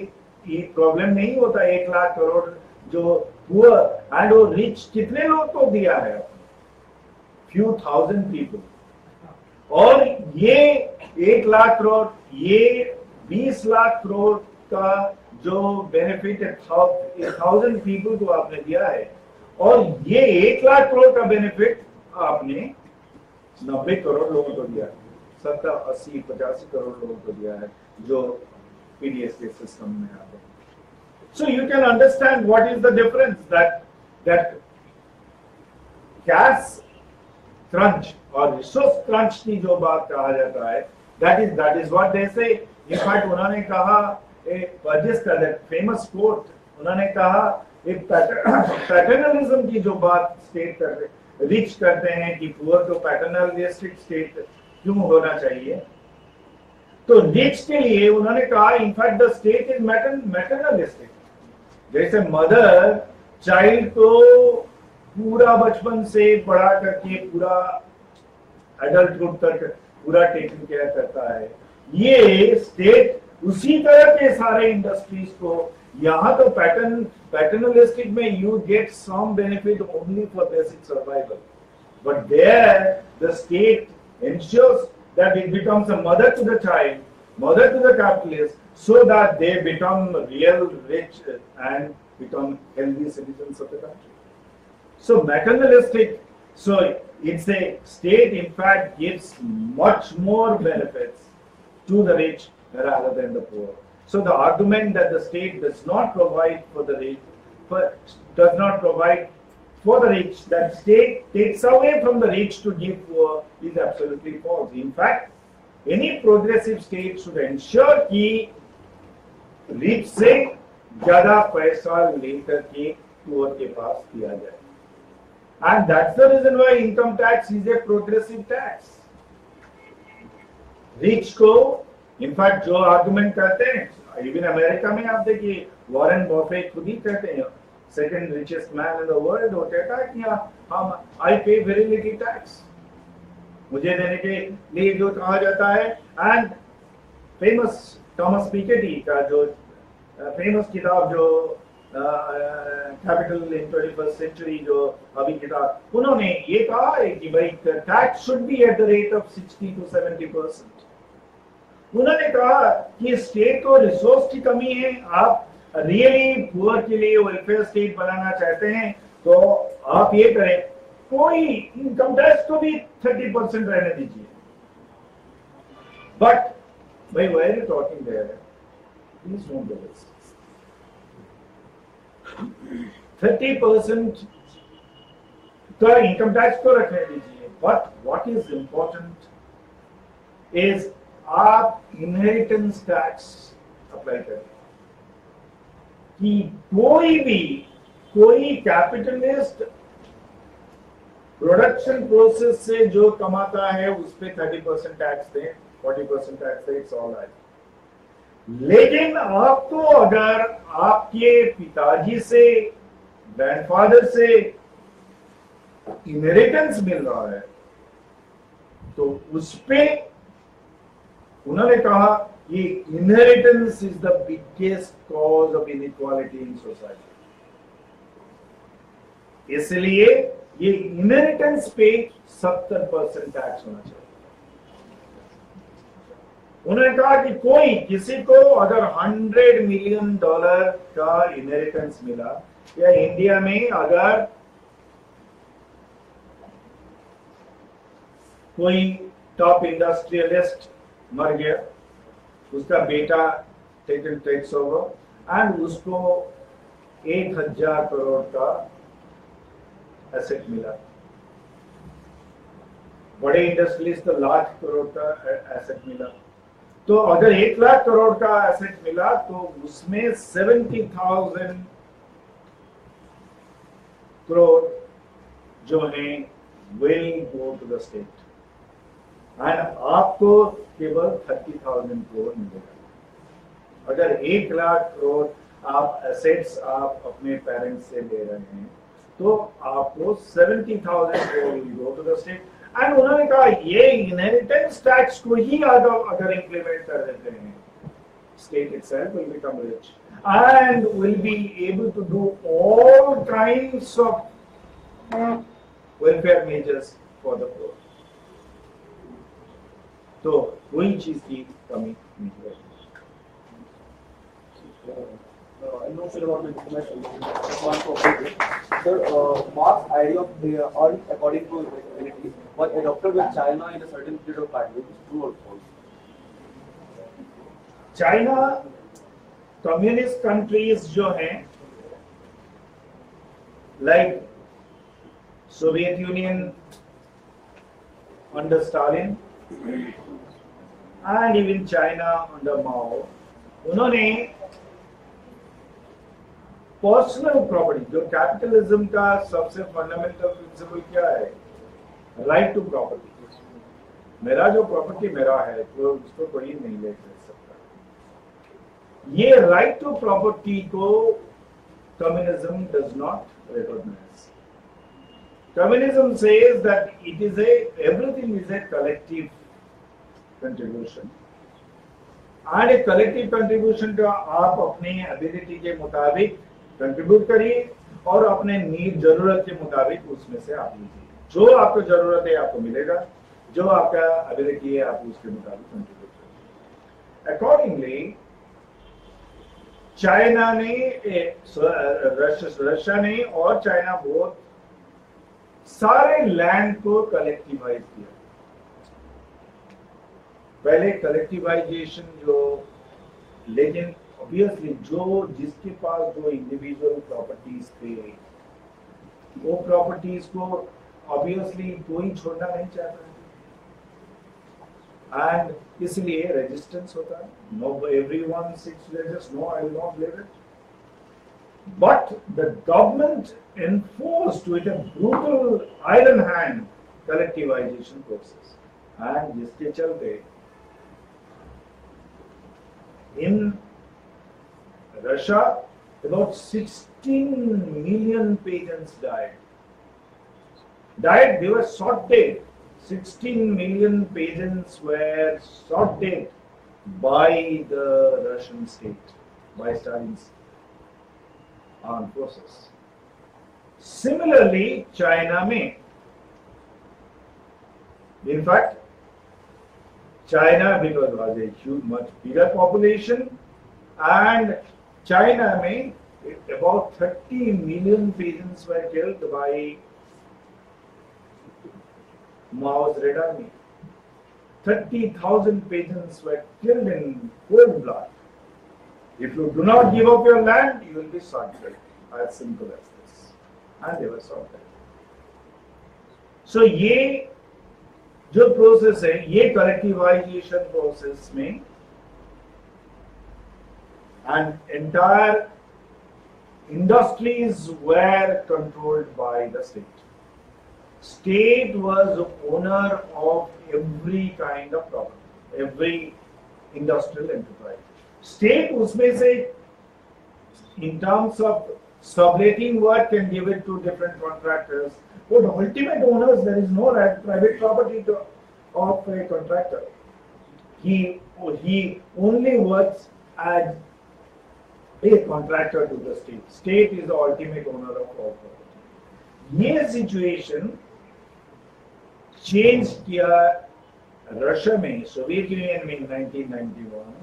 प्रॉब्लम नहीं होता 1 लाख करोड़ जो पुअर एंड वो रिच कितने लोग को दिया है few thousand people और ये 1 लाख करोड़ ये 20 लाख करोड़ का जो बेनिफिट 1000 पीपल को आपने दिया है और ये 1 लाख करोड़ का बेनिफिट आपने 90 करोड़ लोगों को दिया है 70 80 85 करोड़ लोगों को दिया है जो पीडीएस के सिस्टम में आते हैं so you can understand what is the difference that cash crunch और resource crunch की जो बात कहा जाता है that is what they say in fact उन्होंने कहा एक बर्जेस का फेमस कोट उन्होंने कहा एक पैटर्नलिज्म की जो बात स्टेट कर रहे रिच करते हैं कि पुअर तो पैटर्नलिस्टिक स्टेट क्यों होना चाहिए तो रिच के लिए उन्होंने कहा इनफैक्ट द स्टेट इज मैटरनलिस्टिक जैसे मदर चाइल्ड को पूरा बचपन से बड़ा करके पूरा एडल्टहुड तक पूरा टेकन केयर करता है ये स्टेट उसी तरह के सारे इंडस्ट्रीज को यहाँ तो पैटर्नलिस्टिक में you get some benefit only for basic survival but there the state ensures that it becomes a mother to the child mother to the capitalist so that they become real rich and become healthy citizens of the country. So maternalistic, so it's a state in fact gives much more benefits to the rich rather than the poor. So the argument that the state does not provide for the rich, that state takes away from the rich to give poor is absolutely false. In fact, any progressive state should ensure कि rich से ज्यादा पैसा लेकर के poor के पास दिया जाए and that's the reason why income tax is a progressive tax. Rich को इनफैक्ट जो आर्गुमेंट करते हैं इवन अमेरिका में आप देखिए वॉरेन बफेट खुद ही कहते हैं second richest man in the world वो कहता है कि हम आई पे वेरी लिटिल टैक्स मुझे देने के लिए जो कहा जाता है एंड फेमस थॉमस पिकेटी का जो फेमस किताब जो कैपिटल इन 21st सेंचुरी जो अभी किताब उन्होंने ये कहा है कि भाई tax should be at the rate of 60 to 70%. उन्होंने कहा कि स्टेट को रिसोर्स की कमी है आप रियली पुअर के लिए वेलफेयर स्टेट बनाना चाहते हैं तो आप ये करें कोई इनकम टैक्स को भी 30% रहने दीजिए बट भाई why are you talking there please don't do this 30% का इनकम टैक्स को रखने दीजिए but what is important is आप इनहेरिटेंस टैक्स अप्लाई करें कि कोई कैपिटलिस्ट प्रोडक्शन प्रोसेस से जो कमाता है उस पे 30% tax they 40% tax they it's all right लेकिन आपको अगर आपके पिताजी से ग्रैंडफादर से इनहेरिटेंस मिल रहा है तो उस पे उन्होंने कहा ये inheritance is the biggest cause of inequality in society इसलिए ये इनहेरिटेंस पे 70% टैक्स होना चाहिए उन्होंने कहा कि किसी को अगर $100 मिलियन का इनहेरिटेंस मिला या इंडिया में अगर कोई टॉप इंडस्ट्रियलिस्ट मर गया उसका बेटा टेक्स ओवर एंड उसको 1000 करोड़ का एसेट मिला बड़े इंडस्ट्रियलिस्ट तो लाख करोड़ का एसेट मिला तो अगर 1 लाख करोड़ का एसेट मिला तो उसमें 70,000 करोड़ जो है will go to the state. And आपको केवल 30,000 करोड़ मिलेगा। अगर 1 लाख करोड़ आप एसेट्स आप अपने पेरेंट्स से ले रहे हैं तो आपको 70,000 crore will go to the state. And उन्होंने कहा ये इनहेरिटेंस टैक्स को ही अगर इम्प्लीमेंट कर देते हैं, state itself will become rich and will be able to do all kinds of welfare measures for the poor. तो वही चीज की कमी नहीं है। I know sir about the information. One topic. Sir, Marx's idea of the earn according to ability was adopted with China in a certain period of time. Is it true or false? China communist countries जो हैं, like Soviet Union under Stalin and even China under Mao, उन्होंने personal property, जो capitalism का सबसे fundamental principle क्या है, right to property, मेरा जो प्रॉपर्टी मेरा है तो उसको कोई नहीं ले सकता, ये राइट टू प्रॉपर्टी को communism does not recognise. Communism says that it is everything is a collective contribution, and a collective contribution का आप अपने एबिलिटी के मुताबिक कंट्रीब्यूट करिए और अपने नीड जरूरत के मुताबिक उसमें से आप लीजिए, जो आपको जरूरत है आपको मिलेगा, जो आपका एबिलिटी है आप उसके मुताबिक कंट्रीब्यूट करिए। अकॉर्डिंगली चाइना ने, रशिया ने और चाइना बहुत सारे लैंड को कलेक्टिवाइज किया। पहले कलेक्टिवाइजेशन जो, लेकिन ऑब्वियसली जो जिसके पास जो इंडिविजुअल प्रॉपर्टीज थे वो प्रॉपर्टीज को ऑब्वियसली कोई छोड़ना नहीं चाहता, एंड इसलिए रेजिस्टेंस होता है। No everyone seeks resist, no I will not leave it, but the government enforced with a brutal iron hand collectivisation process, and जिसके चलते in Russia about 16 million peasants died. They were shot dead. 16 million peasants were shot dead by the Russian state, by Stalin's armed forces. Similarly, China में, in fact, China, because was a huge, much bigger population, and China में about 30 million peasants were killed by Mao's Red Army. 30,000 peasants were killed in cold blood. If you do not give up your land, you will be shot dead. As simple as this. And they were shot dead. So ये जो process है, ये collectivisation process में, and entire industries were controlled by the state. State was owner of every kind of property, every industrial enterprise. State उसमें से in terms of subletting work can give it to different contractors. But ultimate owners, there is no right, private property of a contractor. He only works as a contractor to the state. State is the ultimate owner of all property. ये situation change किया Russia में, Soviet union में 1991,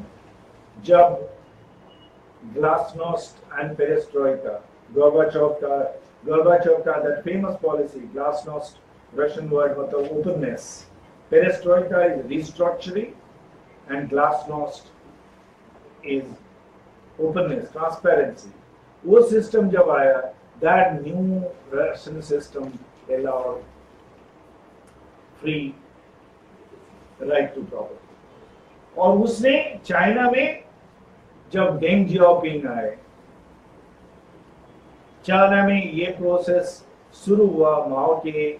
जब glasnost and perestroika, Gorbachev ka that famous policy, glasnost, Russian word matlab openness, perestroika is restructuring and glasnost is openness, transparency. वो system जब आया, that new Russian system allowed free right to property. और उसने China में जब Deng Xiaoping आए, China में ये प्रोसेस शुरू हुआ माओ के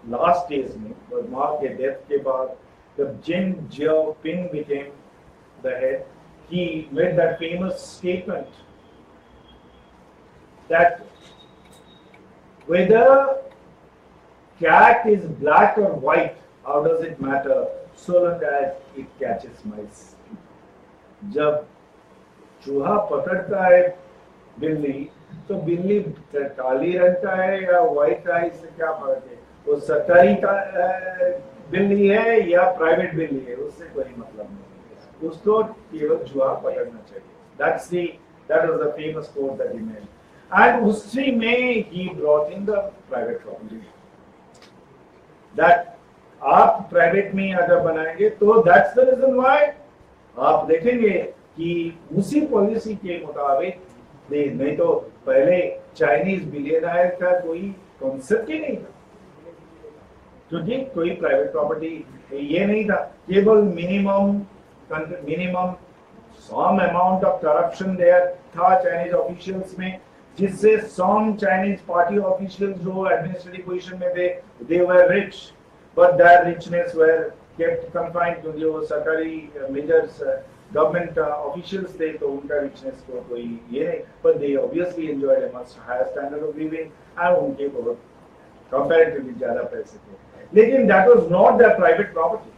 लास्ट डेज में और माँ के डेथ के बाद जब जिन Xiaoping became the head, he made that famous statement that whether cat is black or white, how does it matter so long as it catches mice. जब चूहा पकड़ता है बिल्ली तो बिल्ली काली रंग का है या व्हाइट है, इससे क्या फर्क है? वो सरकारी का बिल्ली है या प्राइवेट बिल्ली है, उससे कोई मतलब नहीं, उसको केवल चूहा पकड़ना चाहिए. That was the famous quote that he made. And उसी में he brought in the private property. That आप प्राइवेट में अगर बनाएंगे तो that's the reason why आप देखेंगे कि उसी पॉलिसी के मुताबिक नहीं तो पहले चाइनीज बिलियनर का कोई कॉन्सेप्ट ही नहीं था, क्योंकि कोई प्राइवेट प्रॉपर्टी ये नहीं था. केवल minimum some amount of corruption there था चाइनीज ऑफिशियल्स में, जिससे सम चाइनीज पार्टी ऑफिशियल्स जो एडमिनिस्ट्रेटिव पोजीशन में थे they were rich, but that richness were kept confined, क्योंकि वो सरकारी मेजर्स गवर्नमेंट ऑफिशियल्स थे तो उनका रिचनेस को कोई ये नहीं, but they obviously enjoyed a much higher standard of living and उनके बहुत कंपैरेटिवली ज्यादा पैसे थे. लेकिन that was not the private property,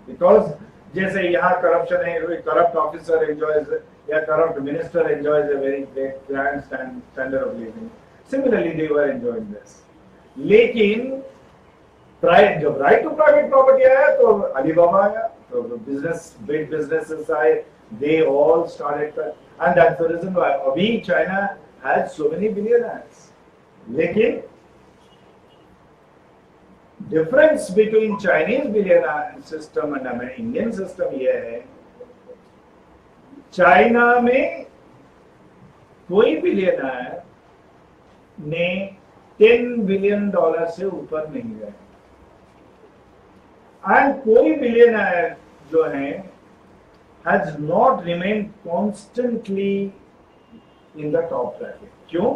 because जैसे यहाँ करप्शन है, करप्ट ऑफिसर एंजॉयज या corrupt minister enjoys a very great grand standard of living, similarly they were enjoying this. लेकिन जब राइट टू प्राइवेट प्रॉपर्टी आया तो अलीबाबा आया, तो big businesses आए, they all started that, and that's the reason why अभी China has so many billionaires. लेकिन difference between Chinese billionaire system and Indian system ये है, चाइना में कोई बिलियनर ने $10 बिलियन से ऊपर नहीं गए, एंड कोई बिलियनर जो है has not remain constantly in the top bracket. क्यों?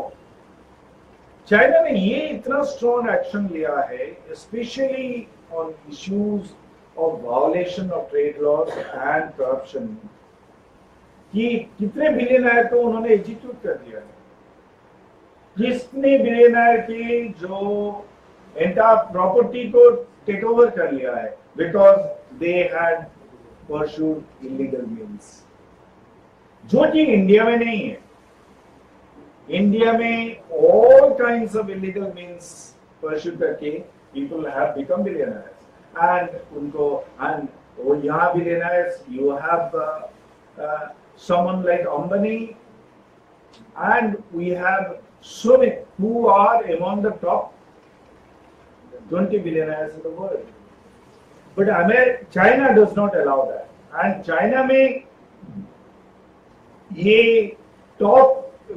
चाइना ने ये इतना स्ट्रॉन्ग एक्शन लिया है, specially on issues of violation of trade laws and corruption, कि कितने बिलियनर को उन्होंने एग्जीक्यूट कर दिया है. कितने बिलियनर के जो एंटायर प्रॉपर्टी को टेक ओवर कर लिया है because they had pursued illegal means, जो कि इंडिया में नहीं है. इंडिया में all kinds of illegal means pursue करके people have become billionaires, and उनको एंड वो यहाँ billionaires you have someone like Ambani, and we have so many who are among the top 20 billionaires in the world. But China does not allow that, and China में ये top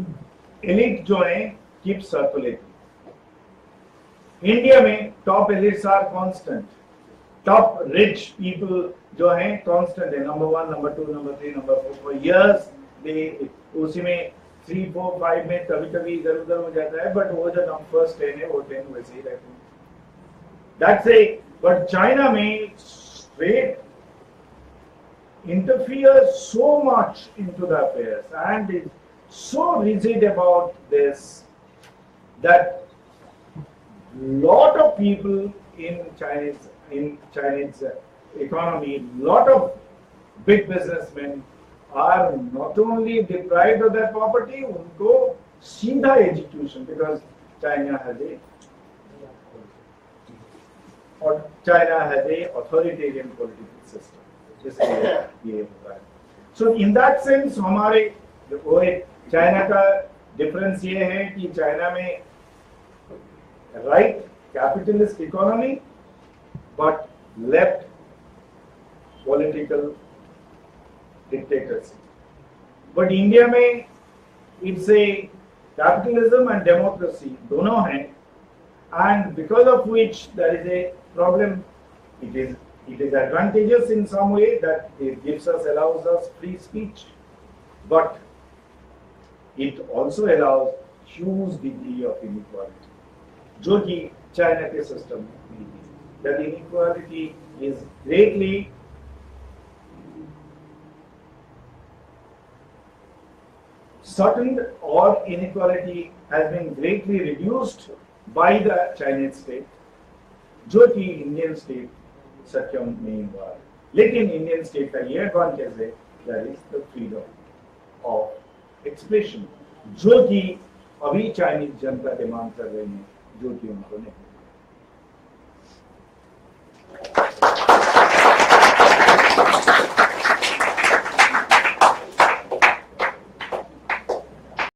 elite जो है keep circulating. India में top elites are constant. Top rich people जो हैं constant है, number 1, number 2, number 3, number 4 for years. they उसी में 3, 4, 5 में कभी-कभी इधर-उधर हो जाता है, but वो जो first 10 है वो 10 वैसे ही रहते हैं. That's it. But China में straight interferes so much into the affairs and is so rigid about this that lot of people in Chinese economy, lot of big businessmen are not only deprived of their property, उनको सीधा execution, because China has a authoritarian political system. इसलिए ये होता है. So in that sense हमारे China का difference ये है कि चाइना में right capitalist economy but left political dictatorship. But India में it's a capitalism and democracy दोनों हैं, and because of which there is a problem. It is advantageous in some way that it allows us free speech, but it also allows huge degree of inequality, जो कि China के system में नहीं है। That inequality is greatly shortened, or inequality has been greatly reduced by the Chinese state, जो कि Indian state सक्षम नहीं हुआ। लेकिन इंडियन स्टेट का ये एडवांटेज है, that is the freedom of expression, जो कि अभी चाइनीज जनता डिमांड कर रहे हैं, जो कि उनको नहीं।